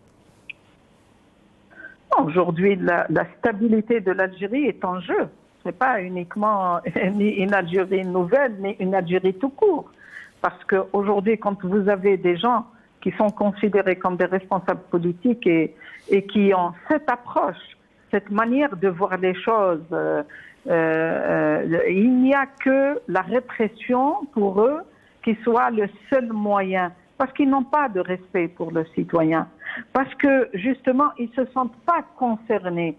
Aujourd'hui, la stabilité de l'Algérie est en jeu. Ce n'est pas uniquement une Algérie nouvelle, mais une Algérie tout court. Parce qu'aujourd'hui, quand vous avez des gens qui sont considérés comme des responsables politiques et qui ont cette approche, cette manière de voir les choses, il n'y a que la répression pour eux qui soit le seul moyen. Parce qu'ils n'ont pas de respect pour le citoyen. Parce que, justement, ils ne se sentent pas concernés.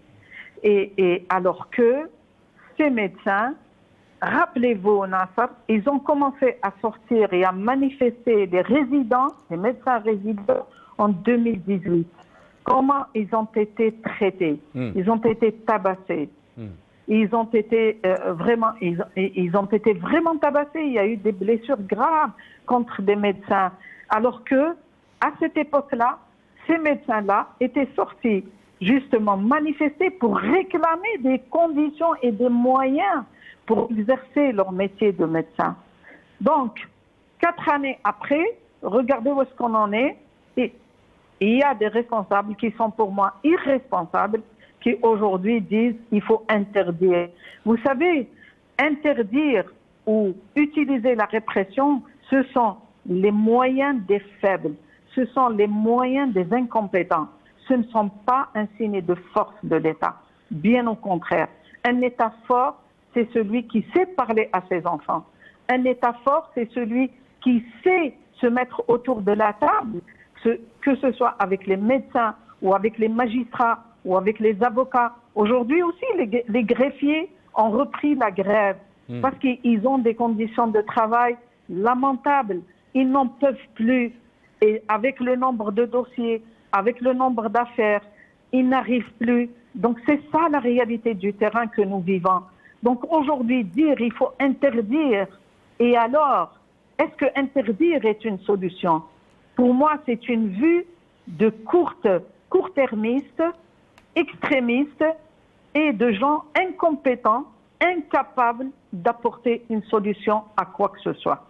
Et alors que ces médecins, rappelez-vous, Nasser, ils ont commencé à sortir et à manifester les médecins résidents en 2018. Comment ils ont été traités? Ils ont été tabassés. Ils ont été vraiment tabassés. Il y a eu des blessures graves contre des médecins. Alors que, à cette époque-là, ces médecins-là étaient sortis justement manifester pour réclamer des conditions et des moyens pour exercer leur métier de médecin. Donc, 4 années après, regardez où est-ce qu'on en est. Et il y a des responsables qui sont pour moi irresponsables, qui aujourd'hui disent qu'il faut interdire. Vous savez, interdire ou utiliser la répression, ce sont les moyens des faibles, ce sont les moyens des incompétents. Ce ne sont pas un signe de force de l'État. Bien au contraire. Un État fort, c'est celui qui sait parler à ses enfants. Un État fort, c'est celui qui sait se mettre autour de la table, que ce soit avec les médecins ou avec les magistrats ou avec les avocats. Aujourd'hui aussi, les greffiers ont repris la grève parce qu'ils ont des conditions de travail lamentables. Ils n'en peuvent plus. Et avec le nombre de dossiers, avec le nombre d'affaires, ils n'arrivent plus. Donc c'est ça la réalité du terrain que nous vivons. Donc aujourd'hui, dire il faut interdire, et alors, est-ce que interdire est une solution? Pour moi, c'est une vue de court-termiste, extrémiste et de gens incompétents, incapables d'apporter une solution à quoi que ce soit.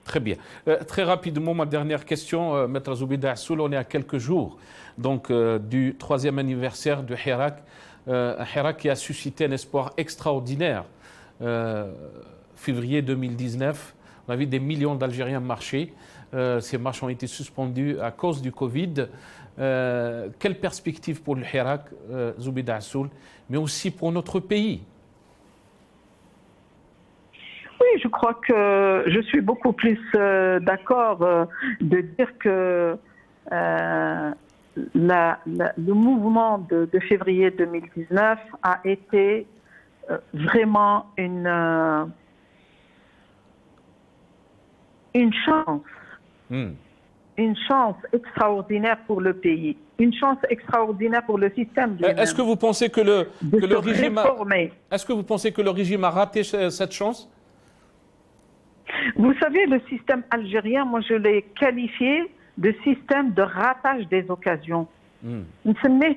Très bien. Très rapidement, ma dernière question, Maître Zoubida Assoul, on est à quelques jours donc, du 3e anniversaire de Hirak. Hirak qui a suscité un espoir extraordinaire. Février 2019, on a vu des millions d'Algériens marcher. Ces marches ont été suspendues à cause du Covid. Quelle perspective pour le Hirak, Zoubida Assoul, mais aussi pour notre pays? Oui, je crois que je suis beaucoup plus d'accord de dire que le mouvement de février 2019 a été vraiment une chance. Une chance extraordinaire pour le pays, une chance extraordinaire pour le système. Est-ce que vous pensez que le régime a raté cette chance? Vous savez, le système algérien, moi je l'ai qualifié de système de ratage des occasions. C'est-à-dire,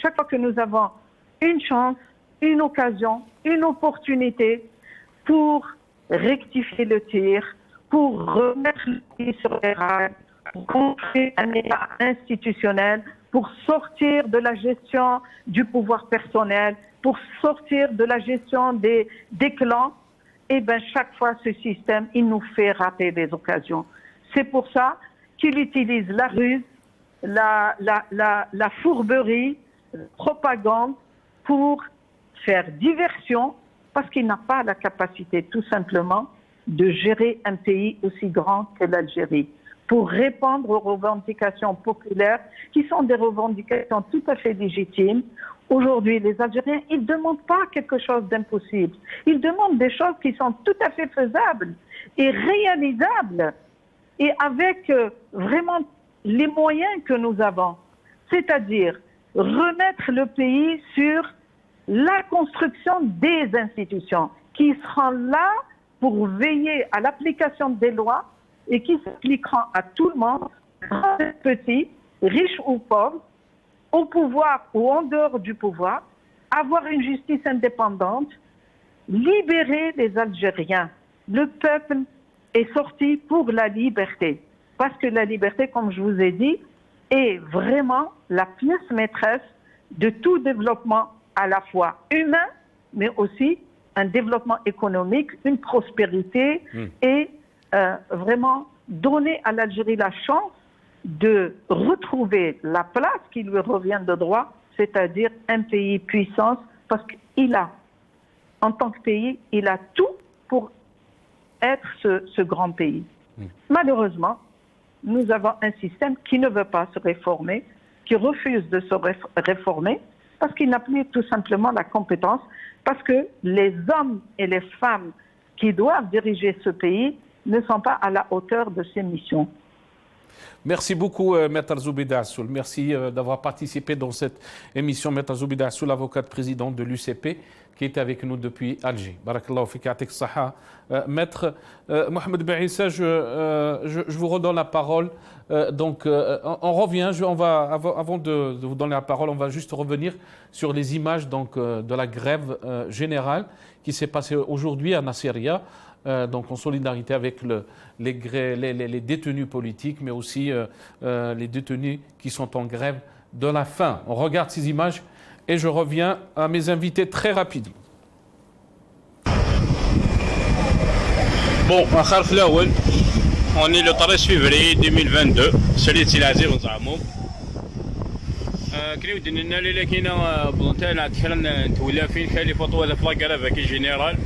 chaque fois que nous avons une chance, une occasion, une opportunité pour rectifier le tir, pour remettre le pays sur les rails, pour construire un État institutionnel, pour sortir de la gestion du pouvoir personnel, pour sortir de la gestion des clans, et bien chaque fois ce système, il nous fait rater des occasions. C'est pour ça qu'il utilise la ruse, la fourberie, la propagande pour faire diversion, parce qu'il n'a pas la capacité tout simplement de gérer un pays aussi grand que l'Algérie, pour répondre aux revendications populaires qui sont des revendications tout à fait légitimes. Aujourd'hui, les Algériens, ils ne demandent pas quelque chose d'impossible. Ils demandent des choses qui sont tout à fait faisables et réalisables, et avec vraiment les moyens que nous avons. C'est-à-dire remettre le pays sur la construction des institutions qui seront là pour veiller à l'application des lois et qui s'appliqueront à tout le monde, grands et petits, riches ou pauvres, au pouvoir ou en dehors du pouvoir, avoir une justice indépendante, libérer les Algériens. Le peuple est sorti pour la liberté. Parce que la liberté, comme je vous ai dit, est vraiment la pièce maîtresse de tout développement à la fois humain, mais aussi un développement économique, une prospérité et vraiment donner à l'Algérie la chance de retrouver la place qui lui revient de droit, c'est-à-dire un pays puissance, parce qu'il a, en tant que pays, il a tout pour être ce grand pays. Malheureusement, nous avons un système qui ne veut pas se réformer, qui refuse de se réformer, parce qu'il n'a plus tout simplement la compétence, parce que les hommes et les femmes qui doivent diriger ce pays ne sont pas à la hauteur de ces missions. Merci beaucoup, Maître Zoubida Assoul. Merci d'avoir participé dans cette émission. Maître Zoubida Assoul, avocate présidente de l'UCP, qui est avec nous depuis Alger. Barakallahu fik, yatik saha. Maître Mohamed Ben Issa, je vous redonne la parole. On revient, avant de vous donner la parole, on va juste revenir sur les images de la grève générale qui s'est passée aujourd'hui à Nasiriyah. En solidarité avec les détenus politiques, mais aussi les détenus qui sont en grève de la faim. On regarde ces images et je reviens à mes invités très rapidement. Bon, on est le 13 février 2022, سليت العزيز ونزعمو كريو دينا ليله كاينه بلونتال تكرن تولى فين كاين لي فوطو هذا فلا كراف كي جينيرال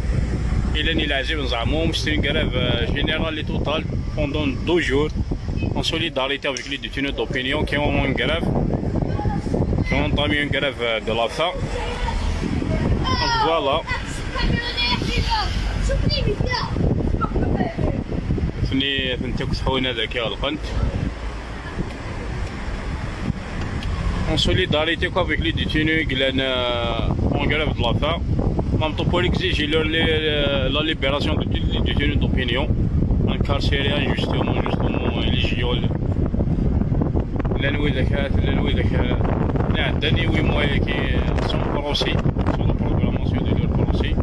الى ني العزيز ونزعمو مشتري كراف جينيرال لي توتال pendant 2 jours en solidarité avec les détenus d'opinion qui ont une grève qui ont entamé une grève de la faim. Donc voilà. فني فنتك تحوين هذاك يا القنت en solidarité avec les détenus qui sont en grève de la faim. Mamtopol exige la libération de tous les détenus d'opinion incarcérés injustement éligibles. لأنه إذا نعدني ويمويا كي sont procès sur la programmation de leur procès.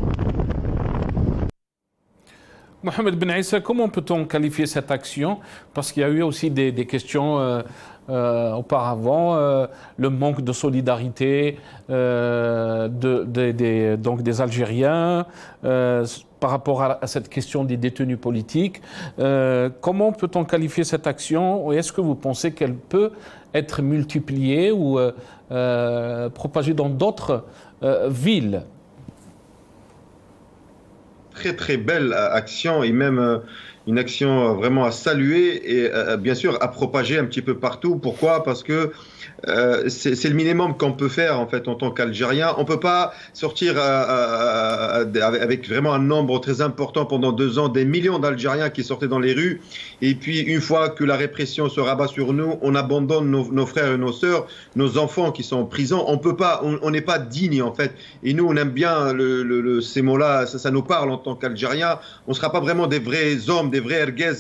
Mohamed Ben Issa, comment peut-on qualifier cette action? Parce qu'il y a eu aussi des questions auparavant, le manque de solidarité des Algériens par rapport à cette question des détenus politiques. Comment peut-on qualifier cette action? Est-ce que vous pensez qu'elle peut être multipliée ou propagée dans d'autres villes? Très très belle action et même une action vraiment à saluer et bien sûr à propager un petit peu partout. Pourquoi? Parce que c'est le minimum qu'on peut faire en fait en tant qu'Algérien. On peut pas sortir avec vraiment un nombre très important pendant 2 ans, des millions d'Algériens qui sortaient dans les rues et puis une fois que la répression se rabat sur nous, on abandonne nos frères et nos sœurs, nos enfants qui sont en prison. On peut pas, on n'est pas digne en fait. Et nous on aime bien ces mots-là, ça nous parle en tant qu'Algériens. On sera pas vraiment des vrais hommes, des vrais erguez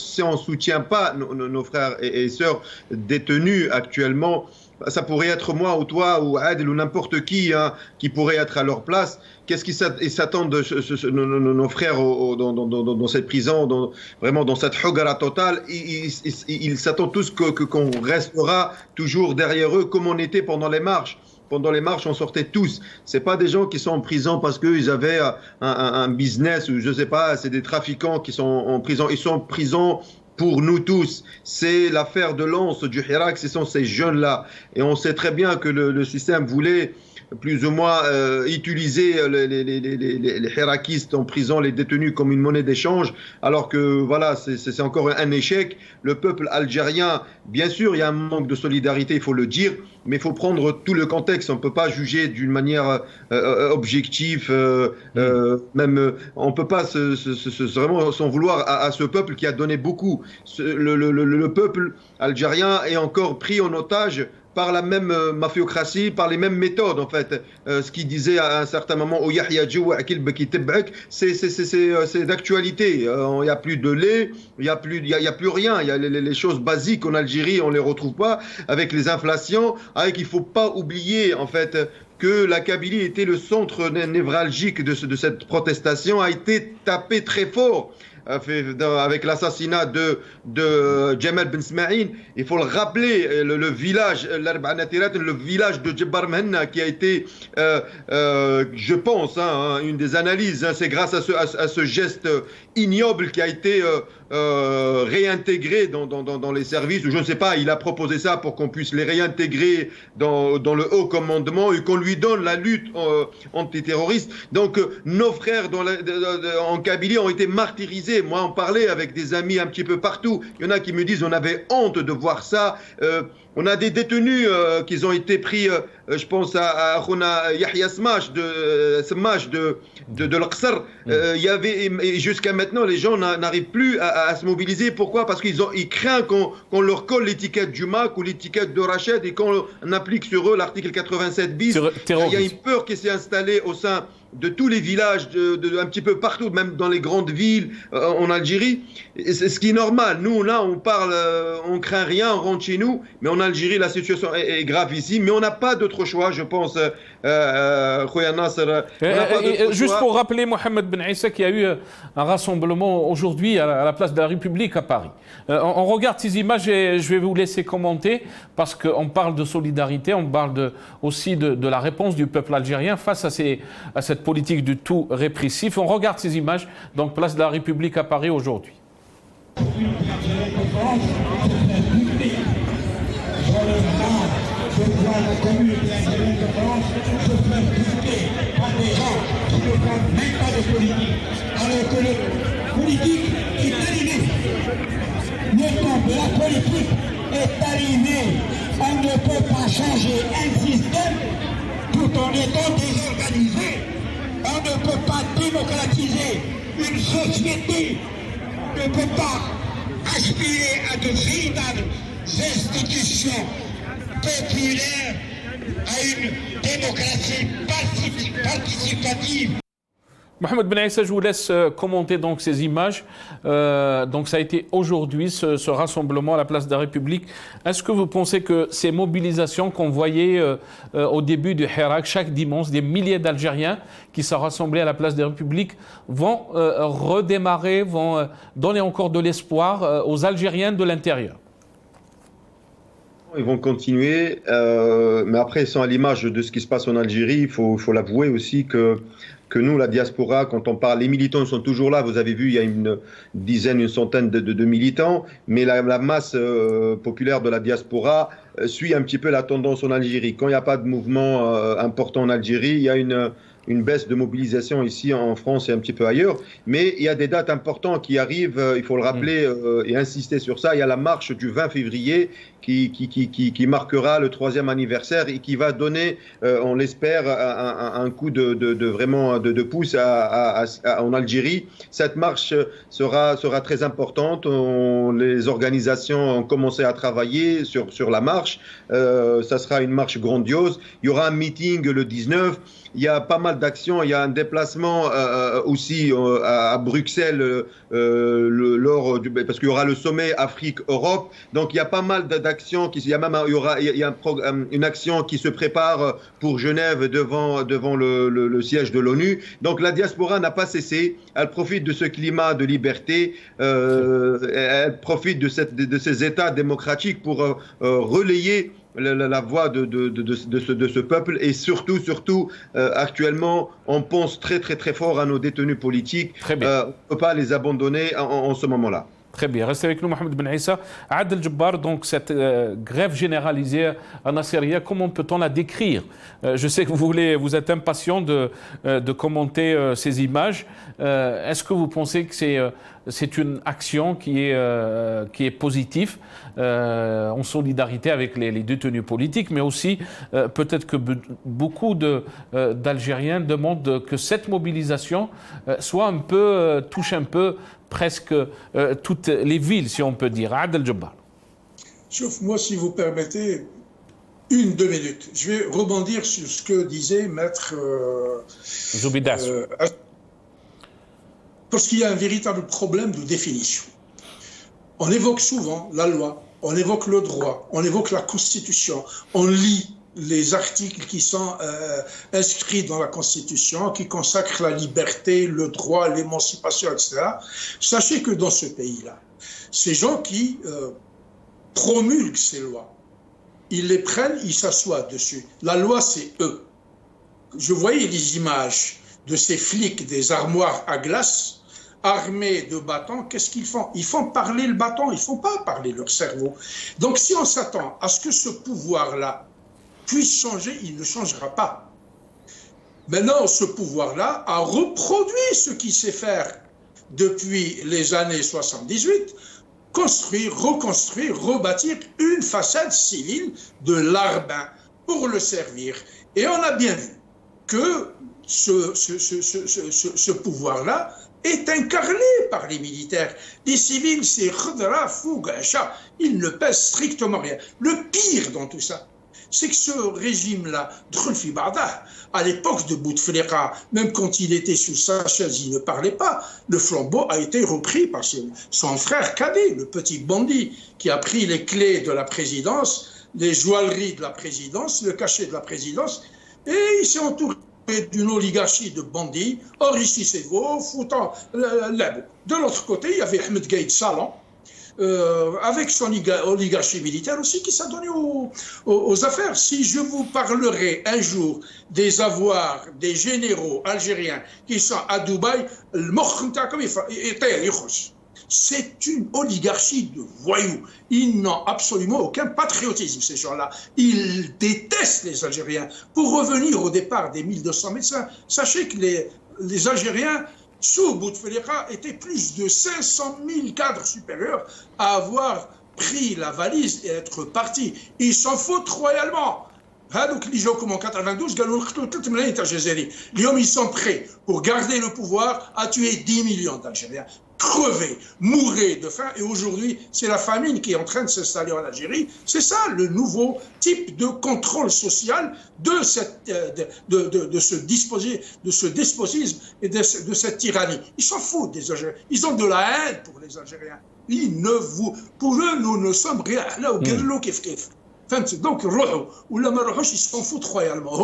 si on soutient pas nos frères et sœurs détenus actuellement. Ça pourrait être moi ou toi ou Adel ou n'importe qui qui pourrait être à leur place. Qu'est-ce qu'ils s'attendent de nos frères dans cette prison, vraiment dans cette hogara totale? Ils s'attendent tous qu'on restera toujours derrière eux comme on était pendant les marches. Pendant les marches, on sortait tous. C'est pas des gens qui sont en prison parce qu'ils avaient un business ou je sais pas, c'est des trafiquants qui sont en prison. Ils sont en prison pour nous tous, c'est l'affaire de lance du Hirak, ce sont ces jeunes-là. Et on sait très bien que le système voulait plus ou moins utiliser les hirakistes en prison, les détenus comme une monnaie d'échange, alors que voilà, c'est encore un échec. Le peuple algérien, bien sûr, il y a un manque de solidarité, il faut le dire, mais il faut prendre tout le contexte. On ne peut pas juger d'une manière objective, même on ne peut pas vraiment s'en vouloir à ce peuple qui a donné beaucoup. Le peuple algérien est encore pris en otage par la même mafiocratie, par les mêmes méthodes en fait. Ce qu'il disait à un certain moment au Yahya Djoua, c'est d'actualité. Il n'y a plus de lait, il n'y a plus rien. Il y a les choses basiques en Algérie, on ne les retrouve pas, avec les inflations, avec il ne faut pas oublier en fait que la Kabylie était le centre névralgique de cette protestation, a été tapé très fort avec l'assassinat de Jamal Ben Smaïn. Il faut le rappeler, le village, le village de Djebbar Mehenna qui a été, je pense, une des analyses, c'est grâce à ce geste ignoble qui a été réintégré dans les services, ou je ne sais pas, il a proposé ça pour qu'on puisse les réintégrer dans le haut commandement et qu'on lui donne la lutte antiterroriste. Donc nos frères en Kabylie ont été martyrisés. Moi, on parlait avec des amis un petit peu partout. Il y en a qui me disent on avait honte de voir ça. On a des détenus qui ont été pris, je pense à Khona Yahya Smash de l'Aqsar. Il y avait, et jusqu'à maintenant, les gens n'arrivent plus à se mobiliser. Pourquoi? Parce qu'ils craignent qu'on leur colle l'étiquette du MAC ou l'étiquette de Rached et qu'on applique sur eux l'article 87 bis. Il y a une peur qui s'est installée au sein de tous les villages, un petit peu partout, même dans les grandes villes en Algérie. C'est ce qui est normal. Nous, là, on parle, on craint rien, on rentre chez nous. Mais en Algérie, la situation est grave ici. Mais on n'a pas d'autre choix, je pense. Khouya Nasser. Juste pour rappeler, Mohamed Ben Issa, qu'il y a eu un rassemblement aujourd'hui à la place de la République à Paris. On regarde ces images et je vais vous laisser commenter parce qu'on parle de solidarité, on parle aussi de la réponse du peuple algérien face à cette politique du tout répressif. On regarde ces images, donc place de la République à Paris aujourd'hui. Alors que le politique est arrivé. Le temps de la politique est arrivé. On ne peut pas changer un système tout en étant désorganisé. On ne peut pas démocratiser une société. On ne peut pas aspirer à de véritables institutions populaires, à une démocratie participative. Mohamed Ben Issa, je vous laisse commenter donc ces images. Donc ça a été aujourd'hui ce rassemblement à la place de la République. Est-ce que vous pensez que ces mobilisations qu'on voyait au début du Hirak, chaque dimanche, des milliers d'Algériens qui sont rassemblés à la place de la République vont redémarrer, vont donner encore de l'espoir aux Algériens de l'intérieur? Ils vont continuer, mais après ils sont à l'image de ce qui se passe en Algérie. Il faut l'avouer aussi que nous, la diaspora, quand on parle, les militants sont toujours là. Vous avez vu, il y a une dizaine, une centaine de militants, mais la masse populaire de la diaspora suit un petit peu la tendance en Algérie. Quand il n'y a pas de mouvement important en Algérie, il y a une baisse de mobilisation ici en France et un petit peu ailleurs, mais il y a des dates importantes qui arrivent, il faut le rappeler et insister sur ça. Il y a la marche du 20 février qui marquera le 3e anniversaire et qui va donner, on l'espère, un coup de pouce en Algérie. Cette marche sera très importante. Les organisations ont commencé à travailler sur la marche. Ça sera une marche grandiose. Il y aura un meeting le 19. Il y a pas mal d'actions. Il y a un déplacement aussi à Bruxelles parce qu'il y aura le sommet Afrique-Europe. Donc il y a pas mal d'actions. Il y a une action qui se prépare pour Genève devant le siège de l'ONU. Donc la diaspora n'a pas cessé. Elle profite de ce climat de liberté. Elle profite de ces États démocratiques pour relayer la voix de ce peuple et surtout actuellement on pense très fort à nos détenus politiques. On ne peut pas les abandonner en ce moment-là. Très bien. Restez avec nous, Mohamed Ben Issa. Adel Jabbar, donc cette grève généralisée à Nasiriyah, comment peut-on la décrire? Je sais que vous êtes impatient de commenter ces images. Est-ce que vous pensez que c'est une action qui est positive en solidarité avec les détenus politiques, mais aussi peut-être que beaucoup d'Algériens demandent que cette mobilisation soit touche un peu presque toutes les villes, si on peut dire. Adel Jabbar. Sauf moi, si vous permettez, 2 minutes. Je vais rebondir sur ce que disait Maître Zoubidas. Parce qu'il y a un véritable problème de définition. On évoque souvent la loi, on évoque le droit, on évoque la Constitution, on lit les articles qui sont inscrits dans la Constitution, qui consacrent la liberté, le droit, l'émancipation, etc. Sachez que dans ce pays-là, ces gens qui promulguent ces lois, ils les prennent, ils s'assoient dessus. La loi, c'est eux. Je voyais les images de ces flics des armoires à glace, armés de bâtons. Qu'est-ce qu'ils font? Ils font parler le bâton, ils ne font pas parler leur cerveau. Donc si on s'attend à ce que ce pouvoir-là puisse changer, il ne changera pas. Maintenant, ce pouvoir-là a reproduit ce qu'il sait faire depuis les années 78, construire, reconstruire, rebâtir une façade civile de l'Arbin pour le servir. Et on a bien vu que ce pouvoir-là est incarné par les militaires. Les civils, c'est Khadra, Fouga, Cha, ils ne pèsent strictement rien. Le pire dans tout ça, c'est que ce régime-là, à l'époque de Bouteflika, même quand il était sous sa chaise, il ne parlait pas. Le flambeau a été repris par son frère cadet, le petit bandit, qui a pris les clés de la présidence, les joailleries de la présidence, le cachet de la présidence, et il s'est entouré d'une oligarchie de bandits, enrichissez-vous, foutant l'herbe. De l'autre côté, il y avait Ahmed Gaïd Salan, avec son oligarchie militaire aussi, qui s'adonnait aux affaires. Si je vous parlerai un jour des avoirs des généraux algériens qui sont à Dubaï, c'est une oligarchie de voyous. Ils n'ont absolument aucun patriotisme, ces gens-là. Ils détestent les Algériens. Pour revenir au départ des 1200 médecins, sachez que les Algériens, sous Bouteflika, étaient plus de 500 000 cadres supérieurs à avoir pris la valise et être partis. Ils s'en foutent royalement. Ils sont prêts pour garder le pouvoir à tuer 10 millions d'Algériens, crever, mourir de faim. Et aujourd'hui, c'est la famine qui est en train de s'installer en Algérie. C'est ça le nouveau type de contrôle social de ce despotisme et de cette tyrannie. Ils s'en foutent des Algériens. Ils ont de la haine pour les Algériens. Pour eux, nous ne sommes rien. Là, donc, ils s'en foutent royalement.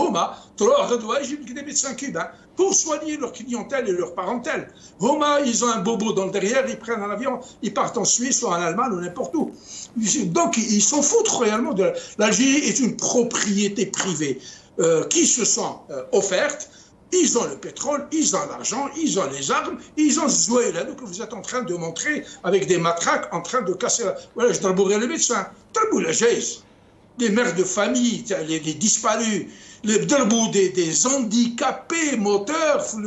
Des médecins cubains pour soigner leur clientèle et leur parentèle. Ils ont un bobo dans le derrière, ils prennent un avion, ils partent en Suisse ou en Allemagne ou n'importe où. Donc, ils s'en foutent royalement. L'Algérie est une propriété privée qui se sent offerte. Ils ont le pétrole, ils ont l'argent, ils ont les armes, ils ont ce là que vous êtes en train de montrer avec des matraques, en train de casser Voilà, je drabourais les médecins. Les mères de famille, les disparus, les des handicapés moteurs, c'est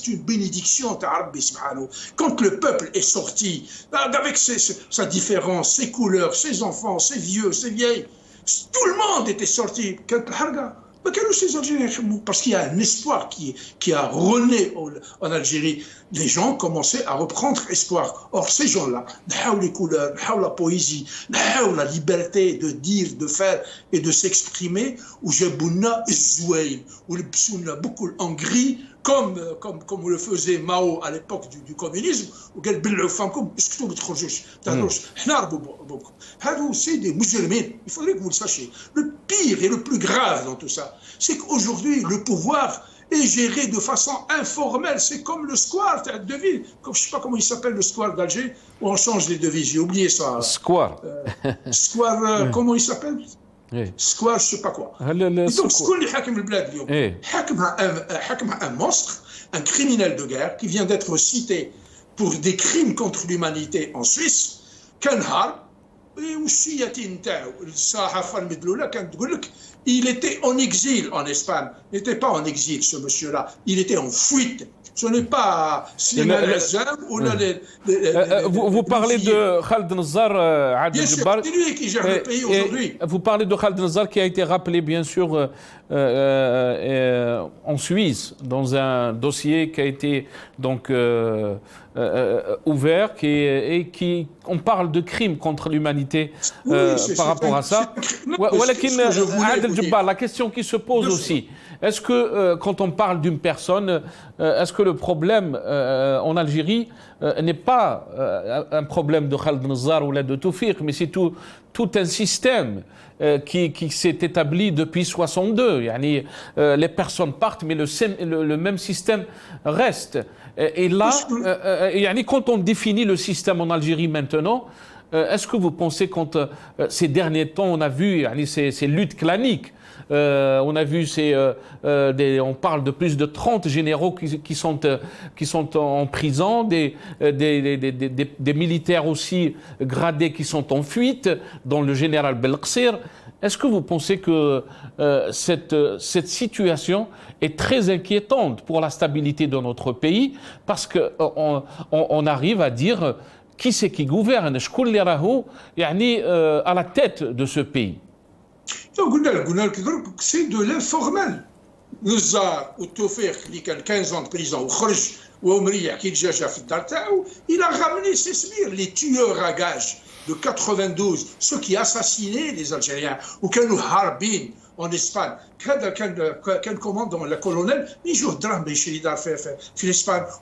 une bénédiction. Quand le peuple est sorti, avec sa différence, ses couleurs, ses enfants, ses vieux, ses vieilles, tout le monde était sorti. Parce qu'il y a un espoir qui a rené en Algérie. Les gens commençaient à reprendre espoir. Or, ces gens-là, les couleurs, la poésie, la liberté de dire, de faire et de s'exprimer, ou Jebouna Zouaïl, ou le Psouna beaucoup en gris, comme le faisait Mao à l'époque du communisme, ou quel bel femme comme c'est des musulmans. Il faudrait que vous le sachiez. Le pire et le plus grave dans tout ça, c'est qu'aujourd'hui, le pouvoir est géré de façon informelle. C'est comme le square de ville. Je ne sais pas comment il s'appelle le square d'Alger, où on change les devises. J'ai oublié ça. Square. Square, comment il s'appelle? square, je ne sais pas quoi. Et donc, ce qu'on est hakim le bled, hakim un monstre, un criminel de guerre qui vient d'être cité pour des crimes contre l'humanité en Suisse, il était en exil en Espagne. Il n'était pas en exil, ce monsieur-là. Il était en fuite. Ce n'est pas Slimane Azam ou vous parlez de Khaled Nazzar, Adel Jabbar. C'est lui qui gère le pays aujourd'hui. Vous parlez de Khaled Nazzar qui a été rappelé, bien sûr, en Suisse, dans un dossier qui a été donc ouvert, on parle de crimes contre l'humanité par rapport à ça. Adel Jabbar, la question qui se pose aussi, est-ce que quand on parle d'une personne, est-ce que le problème en Algérie n'est pas un problème de Khaled Nazzar ou de Tawfiq, mais c'est tout un système qui s'est établi depuis 62. Les personnes partent, mais le même système reste. Et là, quand on définit le système en Algérie maintenant, est-ce que vous pensez que ces derniers temps, on a vu ces luttes claniques, on a vu on parle de plus de 30 généraux qui sont en prison, des militaires aussi gradés qui sont en fuite, dont le général Belqsir. Est-ce que vous pensez que cette situation est très inquiétante pour la stabilité de notre pays, parce qu'on arrive à dire qui c'est qui gouverne, à la tête de ce pays? C'est de l'informel. Nazzar ou Tawfiq, qui a 15 ans de prison, il a ramené ses sbires, les tueurs à gages de 92, ceux qui assassinaient les Algériens, ou qui nous harbin en Espagne. Quel commandant, le colonel, il joue drame en Espagne,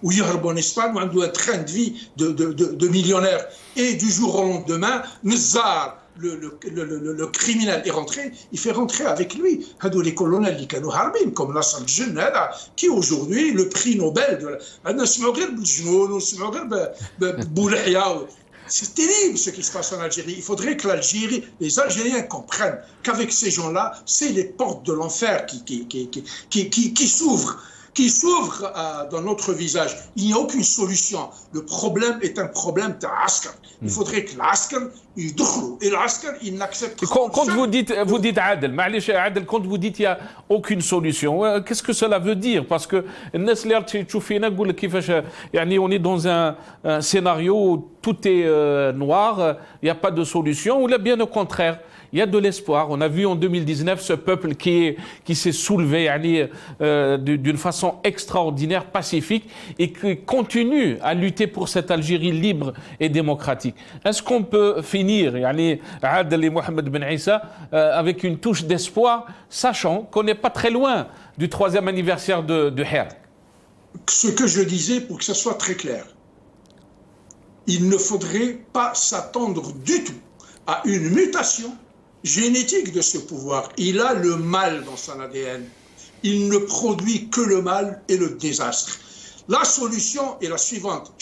ou il en Espagne, où on a un train de vie de millionnaires. Et du jour au lendemain, Nazzar, le criminel est rentré, il fait rentrer avec lui les colonels qui ont harbin, comme Nasser Djenna, qui aujourd'hui le prix Nobel de c'est terrible ce qui se passe en Algérie. Il faudrait que les Algériens comprennent qu'avec ces gens-là, c'est les portes de l'enfer qui s'ouvrent dans notre visage. Il n'y a aucune solution. Le problème est un problème d'Askar. Il faudrait que l'Askar, il douchrou. Et l'Askar, il n'accepte pas. Quand vous dites Adel, quand vous dites qu'il n'y a aucune solution, qu'est-ce que cela veut dire? Parce que on est dans un scénario où tout est noir, il n'y a pas de solution, ou là, bien au contraire. Il y a de l'espoir. On a vu en 2019 ce peuple qui s'est soulevé d'une façon extraordinaire, pacifique, et qui continue à lutter pour cette Algérie libre et démocratique. Est-ce qu'on peut finir, Adel et Mohamed Ben Issa, avec une touche d'espoir, sachant qu'on n'est pas très loin du 3e anniversaire de Hirak? Ce que je disais, pour que ça soit très clair, il ne faudrait pas s'attendre du tout à une mutation génétique de ce pouvoir. Il a le mal dans son ADN. Il ne produit que le mal et le désastre. La solution est la suivante.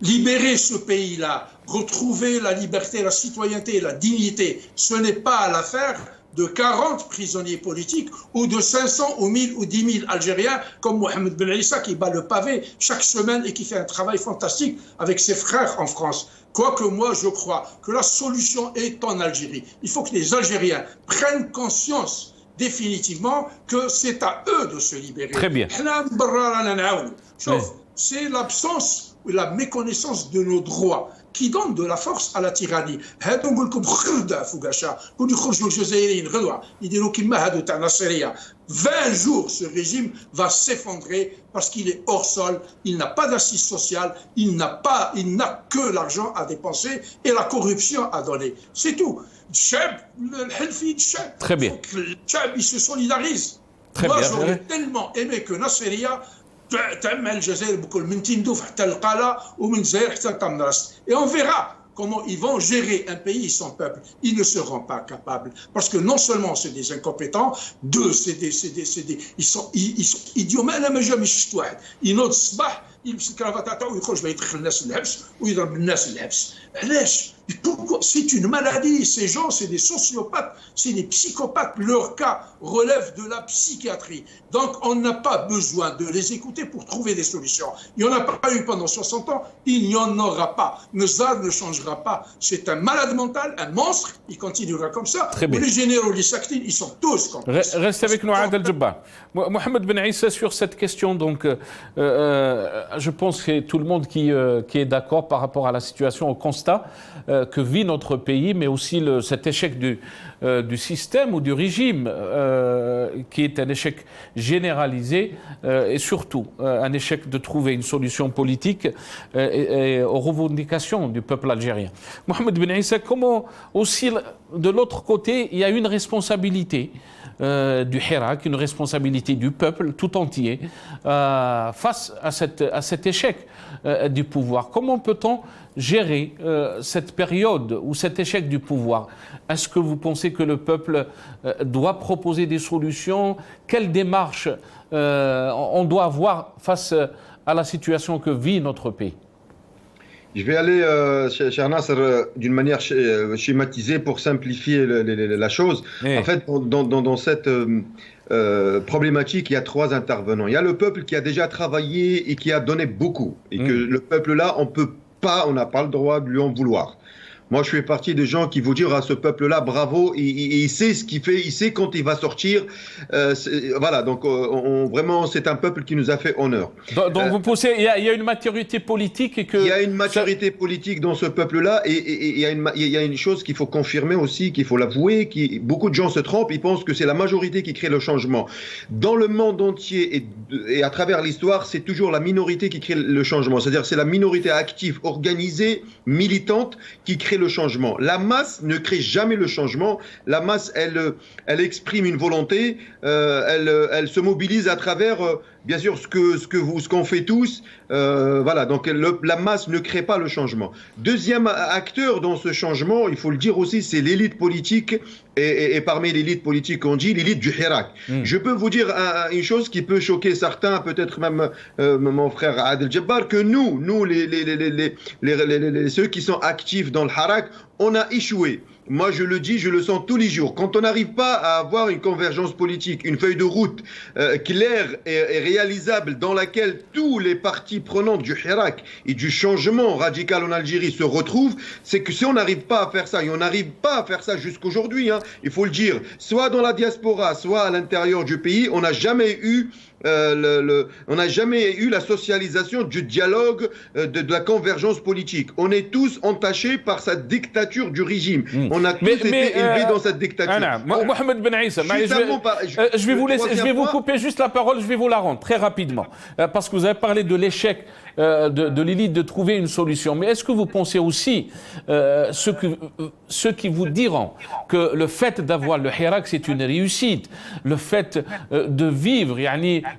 Libérer ce pays-là, retrouver la liberté, la citoyenneté, la dignité, ce n'est pas l'affaire de 40 prisonniers politiques ou de 500 ou 1000 ou 10 000 Algériens comme Mohamed Ben Issa qui bat le pavé chaque semaine et qui fait un travail fantastique avec ses frères en France. Quoique moi, je crois que la solution est en Algérie. Il faut que les Algériens prennent conscience définitivement que c'est à eux de se libérer. Très bien. C'est l'absence ou la méconnaissance de nos droits qui donne de la force à la tyrannie. 20 jours, ce régime va s'effondrer parce qu'il est hors sol, il n'a pas d'assise sociale, il n'a que l'argent à dépenser et la corruption à donner. C'est tout. Très bien. Il se solidarise. Très Moi, bien. j'aurais tellement aimé que Nasseria et on verra comment ils vont gérer un pays et son peuple. Ils ne seront pas capables. Parce que non seulement c'est des incompétents, ils sont idiots. يلبس الكرافات تاعو ويخرج يدخل الناس الحبس ويضرب الناس الحبس. علاش؟ C'est une maladie. Ces gens, c'est des sociopathes, c'est des psychopathes. Leur cas relève de la psychiatrie. Donc, on n'a pas besoin de les écouter pour trouver des solutions. Il n'y en a pas eu pendant 60 ans, il n'y en aura pas. Ça ne changera pas. C'est un malade mental, un monstre, il continuera comme ça. Les généraux, les Sakhtine, ils sont tous comme ça. Reste avec nous, Adel Jabbar. Mohamed Ben Issa, sur cette question, donc, je pense que tout le monde qui est d'accord par rapport à la situation, au constat que vit notre pays, mais aussi cet échec du système ou du régime, qui est un échec généralisé et surtout un échec de trouver une solution politique et aux revendications du peuple algérien. Mohamed Ben Issa, comment aussi, de l'autre côté, il y a une responsabilité du Hirak, une responsabilité du peuple tout entier face à cet échec du pouvoir. Comment peut-on gérer cette période ou cet échec du pouvoir? Est-ce que vous pensez que le peuple doit proposer des solutions? Quelle démarche on doit avoir face à la situation que vit notre pays? Je vais aller, cher Nasser, d'une manière schématisée pour simplifier la chose. En fait, dans cette problématique, il y a trois intervenants. Il y a le peuple qui a déjà travaillé et qui a donné beaucoup. Et que le peuple-là, on n'a pas le droit de lui en vouloir. Moi, je fais partie des gens qui vont dire à ce peuple-là bravo, et il sait ce qu'il fait, il sait quand il va sortir. Voilà, donc vraiment, c'est un peuple qui nous a fait honneur. Donc vous pensez il y a une maturité politique et que... Il y a une maturité politique dans ce peuple-là, et il y a une chose qu'il faut confirmer aussi, qu'il faut l'avouer, beaucoup de gens se trompent, ils pensent que c'est la majorité qui crée le changement. Dans le monde entier et à travers l'histoire, c'est toujours la minorité qui crée le changement. C'est-à-dire c'est la minorité active, organisée, militante, qui crée le changement. La masse ne crée jamais le changement. La masse, elle exprime une volonté, elle se mobilise à travers, bien sûr, ce qu'on fait tous. Voilà, donc la masse ne crée pas le changement. Deuxième acteur dans ce changement, il faut le dire aussi, c'est l'élite politique. Et parmi l'élite politique, on dit l'élite du Hirak. Je peux vous dire une chose qui peut choquer certains, peut-être même mon frère Adel Jabbar, que nous ceux qui sont actifs dans le Hirak, on a échoué. Moi, je le dis, je le sens tous les jours. Quand on n'arrive pas à avoir une convergence politique, une feuille de route claire et réalisable dans laquelle tous les parties prenantes du Hirak et du changement radical en Algérie se retrouvent, c'est que si on n'arrive pas à faire ça, et on n'arrive pas à faire ça jusqu'aujourd'hui, hein, il faut le dire, soit dans la diaspora, soit à l'intérieur du pays, on n'a jamais eu la socialisation du dialogue, de la convergence politique. On est tous entachés par cette dictature du régime. On a tous été élevés dans cette dictature. Mohamed Ben Issa, je vais vous couper juste la parole, je vais vous la rendre très rapidement. Parce que vous avez parlé de l'échec de l'élite de trouver une solution. Mais est-ce que vous pensez aussi, ceux qui vous diront que le fait d'avoir le Hirak, c'est une réussite, le fait de vivre,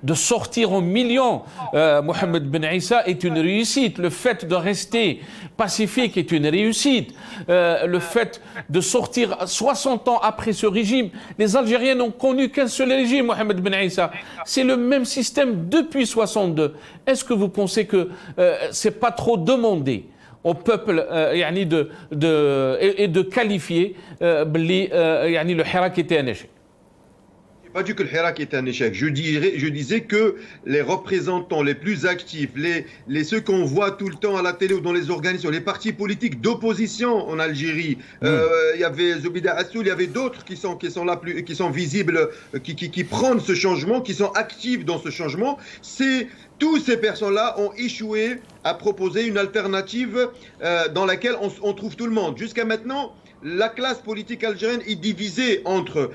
de sortir en millions, Mohamed Ben Issa, est une réussite, le fait de rester pacifique est une réussite, le fait de sortir 60 ans après ce régime, les Algériens n'ont connu qu'un seul régime, Mohamed Ben Issa, c'est le même système depuis 62. Est-ce que vous pensez que c'est pas trop demandé au peuple de qualifier le Hirak était un échec? Pas dit que le Hirak est un échec. Je disais que les représentants les plus actifs, ceux qu'on voit tout le temps à la télé ou dans les organisations, les partis politiques d'opposition en Algérie, il y avait Zoubida Assoul, il y avait d'autres qui sont là, qui sont visibles, qui prennent ce changement, qui sont actifs dans ce changement. Tous ces personnes-là ont échoué à proposer une alternative dans laquelle on trouve tout le monde. Jusqu'à maintenant, la classe politique algérienne est divisée entre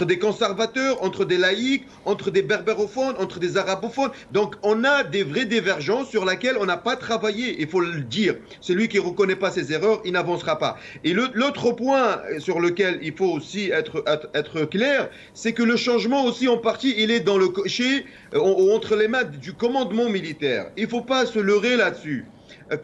des conservateurs, entre des laïcs, entre des berbérophones, entre des arabophones. Donc on a des vraies divergences sur lesquelles on n'a pas travaillé, il faut le dire. Celui qui ne reconnaît pas ses erreurs, il n'avancera pas. Et l'autre point sur lequel il faut aussi être clair, c'est que le changement aussi en partie, il est entre les mains du commandement militaire. Il ne faut pas se leurrer là-dessus.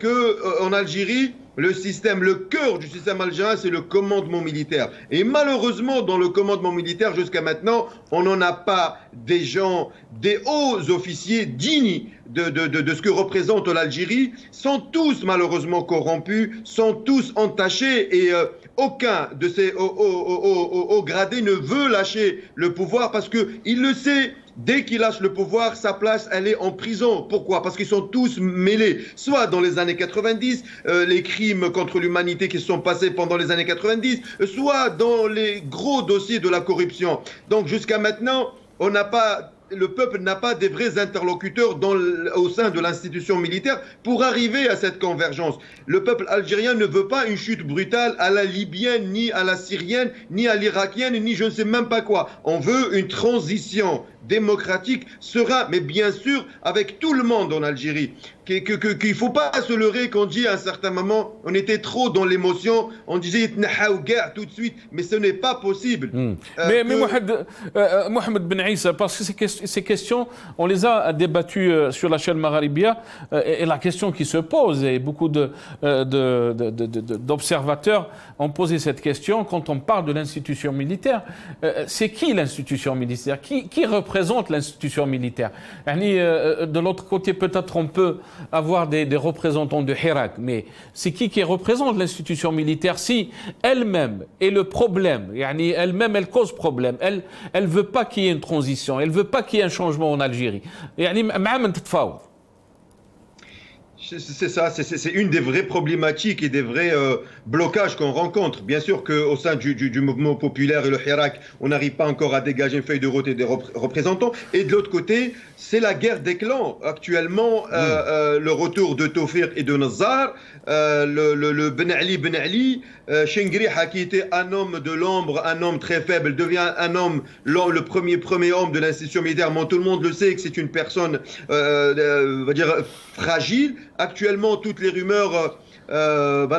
qu'en Algérie, le cœur du système algérien, c'est le commandement militaire. Et malheureusement, dans le commandement militaire, jusqu'à maintenant, on n'en a pas des gens, des hauts officiers dignes de ce que représente l'Algérie, sont tous malheureusement corrompus, sont tous entachés et aucun de ces hauts gradés ne veut lâcher le pouvoir parce qu'il le sait. Dès qu'il lâche le pouvoir, sa place, elle est en prison. Pourquoi? Parce qu'ils sont tous mêlés, soit dans les années 90, les crimes contre l'humanité qui se sont passés pendant les années 90, soit dans les gros dossiers de la corruption. Donc jusqu'à maintenant, le peuple n'a pas des vrais interlocuteurs au sein de l'institution militaire pour arriver à cette convergence. Le peuple algérien ne veut pas une chute brutale à la libyenne, ni à la syrienne, ni à l'irakienne, ni je ne sais même pas quoi. On veut une transition démocratique sera, mais bien sûr avec tout le monde en Algérie. Qu'il ne faut pas se leurrer qu'on dit à un certain moment, on était trop dans l'émotion, on disait tout de suite, mais ce n'est pas possible. Mais Mohamed Ben Issa, parce que ces questions, on les a débattues sur la chaîne Magharibia, et la question qui se pose, et beaucoup d'observateurs ont posé cette question, quand on parle de l'institution militaire, c'est qui l'institution militaire? Qui représente l'institution militaire? De l'autre côté, peut-être on peut avoir des représentants de Hirak, mais c'est qui représente l'institution militaire si elle-même est le problème, elle-même elle cause problème, elle veut pas qu'il y ait une transition, elle veut pas qu'il y ait un changement en Algérie. C'est ça, c'est une des vraies problématiques et des vrais blocages qu'on rencontre. Bien sûr qu'au sein du mouvement populaire et le Hirak, on n'arrive pas encore à dégager une feuille de route et des représentants. Et de l'autre côté, c'est la guerre des clans. Actuellement, le retour de Tawfiq et de Nazar, le Ben Ali, Chengriha qui était un homme de l'ombre, un homme très faible, devient un homme, le premier homme de l'institution militaire. Mais tout le monde le sait que c'est une personne, on va dire, fragile. Actuellement, toutes les rumeurs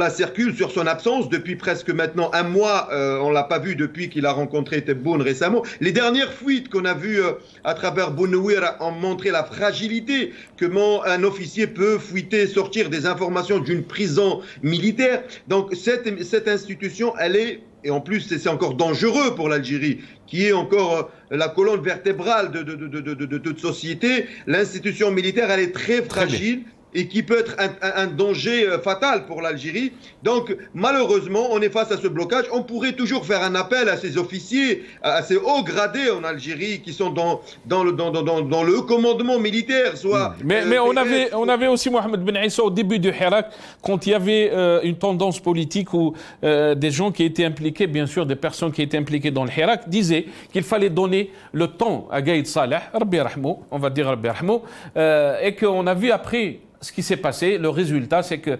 circulent sur son absence depuis presque maintenant un mois. On l'a pas vu depuis qu'il a rencontré Tebboune récemment. Les dernières fuites qu'on a vues à travers Bounouir ont montré la fragilité, comment un officier peut fuiter, sortir des informations d'une prison militaire. Donc cette institution, elle est, et en plus c'est encore dangereux pour l'Algérie, qui est encore la colonne vertébrale de toute société. L'institution militaire, elle est très fragile. Et qui peut être un danger fatal pour l'Algérie. Donc, malheureusement, on est face à ce blocage. On pourrait toujours faire un appel à ces officiers, à ces hauts gradés en Algérie qui sont dans le commandement militaire. Mais on avait aussi Mohamed Ben Issa au début du Hirak, quand il y avait une tendance politique où des gens qui étaient impliqués, bien sûr, des personnes qui étaient impliquées dans le Hirak, disaient qu'il fallait donner le temps à Gaïd Saleh, Rabbi Rahmou, on va dire Rabbi Rahmou, et qu'on a vu après ce qui s'est passé, le résultat, c'est que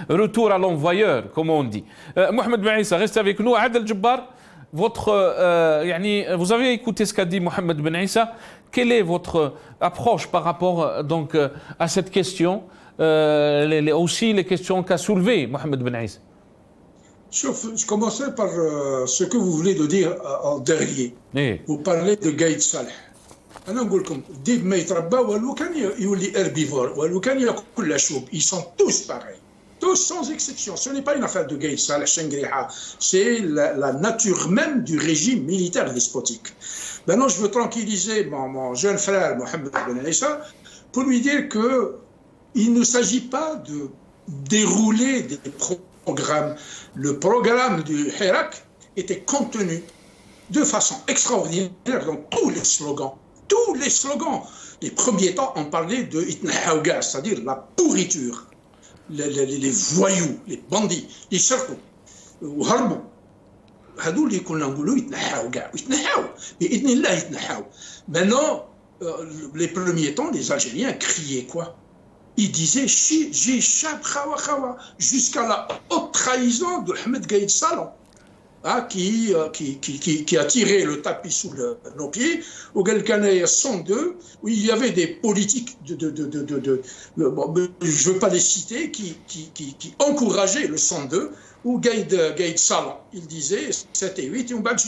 retour à l'envoyeur, comme on dit. Mohamed Ben Issa, reste avec nous. Adel Jabbar, vous avez écouté ce qu'a dit Mohamed Ben Issa. Quelle est votre approche par rapport donc à cette question, aussi les questions qu'a soulevées Mohamed Ben Issa? Je commencerai par ce que vous voulez de dire en dernier. Vous parlez de Gaïd Saleh. أنا نقول لكم ديب ما يتربى والو كان يولي herbivore والو كان ياكل كل شوب. Ils sont tous pareils, tous sans exception. Ce n'est pas une affaire de Gaïd Saleh Chengriha, c'est la nature même du régime militaire despotique. Maintenant, je veux tranquilliser mon jeune frère Mohamed Ben Issa pour lui dire que il ne s'agit pas de dérouler des programmes. Le programme du Hirak était contenu de façon extraordinaire dans tous les slogans. Tous les slogans. Les premiers temps, on parlait de Itnahaouga, c'est-à-dire la pourriture, les voyous, les bandits, les sarkous, وهربوا. هذول اللي كنا نقولوا يتنحاو كاع ويتنحاو بإذن الله يتنحاو. Maintenant, les premiers temps, les Algériens criaient quoi? Ils disaient j'échappe khawa khawa jusqu'à la haute trahison de Ahmed Gaïd Saleh. Qui a tiré le tapis sous nos pieds, au Galkanaya 102, où il y avait des politiques je ne veux pas les citer, qui encourageaient le 102, où Gaïd Saleh, il disait 7 et 8, et on bat et à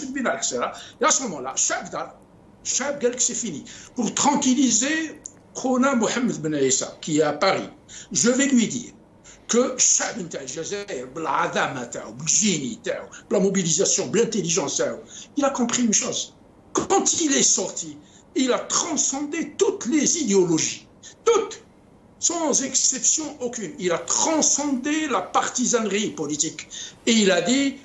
ce moment-là, chaque date, c'est fini. Pour tranquilliser Khona Mohamed Ben Issa, qui est à Paris, je vais lui dire que الشعب نتاع الجزائر بالعظمه تاعو بالجيني تاعو بلا mobilisation بالintelligence تاعو il a compris une chose. Quand il est sorti, il a transcendé toutes les idéologies, toutes, sans exception aucune. Il a transcendé la partisanerie politique. Et il a dit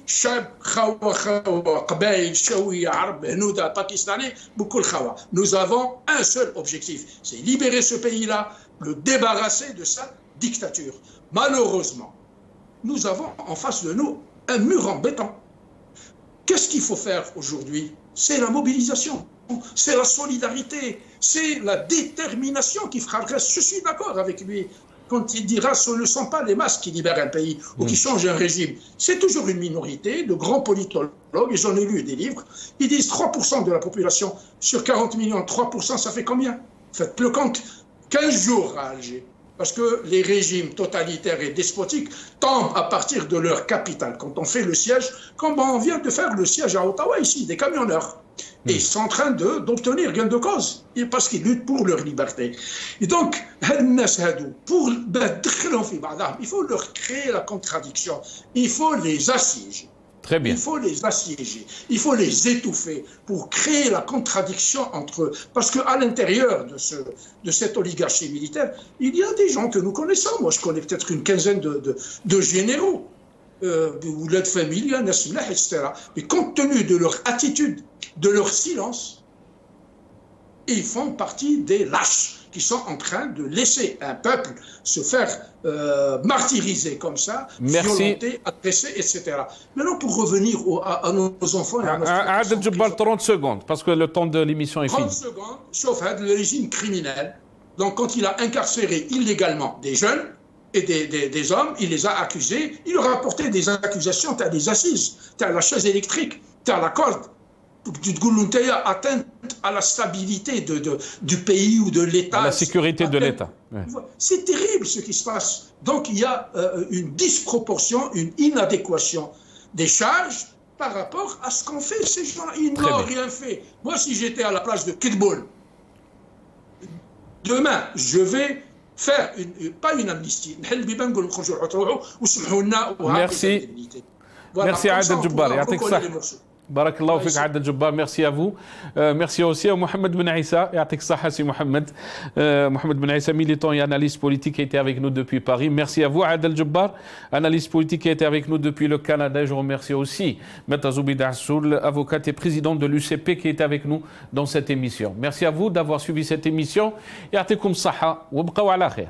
nous avons un seul objectif, c'est libérer ce pays-là, le débarrasser de sa dictature. Malheureusement, nous avons en face de nous un mur en béton. Qu'est-ce qu'il faut faire aujourd'hui? C'est la mobilisation, c'est la solidarité, c'est la détermination qui fera le reste. Je suis d'accord avec lui quand il dira ce ne sont pas les masses qui libèrent un pays ou qui changent un régime. C'est toujours une minorité de grands politologues, et j'en ai lu des livres, ils disent 3% de la population sur 40 millions, 3%, ça fait combien? Faites le compte, 15 jours à Alger. Parce que les régimes totalitaires et despotiques tombent à partir de leur capitale. Quand on fait le siège, comme on vient de faire le siège à Ottawa ici, des camionneurs. Et ils sont en train d'obtenir gain de cause, parce qu'ils luttent pour leur liberté. Et donc, il faut leur créer la contradiction, il faut les assiéger. Très bien. Il faut les assiéger, il faut les étouffer pour créer la contradiction entre eux. Parce qu'à l'intérieur de cette oligarchie militaire, il y a des gens que nous connaissons. Moi, je connais peut-être une quinzaine de généraux, ou l'aide familiale, etc. Mais compte tenu de leur attitude, de leur silence, ils font partie des lâches qui sont en train de laisser un peuple se faire martyriser comme ça, violenter, agresser, etc. Maintenant, pour revenir à nos enfants et à notre Adel Djebbar, 30 secondes, parce que le temps de l'émission est fini. 30 secondes, sauf le régime criminel. Donc, quand il a incarcéré illégalement des jeunes et des hommes, il les a accusés, il leur a apporté des accusations, tu as des assises, tu as la chaise électrique, tu as la corde. Atteinte à la stabilité du pays ou de l'État. À la sécurité de l'État. Ouais. C'est terrible ce qui se passe. Donc il y a une disproportion, une inadéquation des charges par rapport à ce qu'ont fait ces gens-là. Ils n'ont rien fait. Moi, si j'étais à la place de Kitboul, demain, je vais faire pas une amnistie. Merci. Merci Adel Djebbar. بارك الله فيك عادل الجبار. Merci à vous. Merci aussi à Mohamed Ben Issa. يعطيك الصحة سي محمد. Mohamed Ben Issa, militant et analyste politique, qui était avec nous depuis Paris. Merci à vous Adel Djebbar, analyste politique qui était avec nous depuis le Canada. Je remercie aussi Maître Zoubida Assoul, avocate et président de l'UCP, qui était avec nous dans cette émission. Merci à vous d'avoir suivi cette émission. يعطيكم الصحة وابقوا على خير.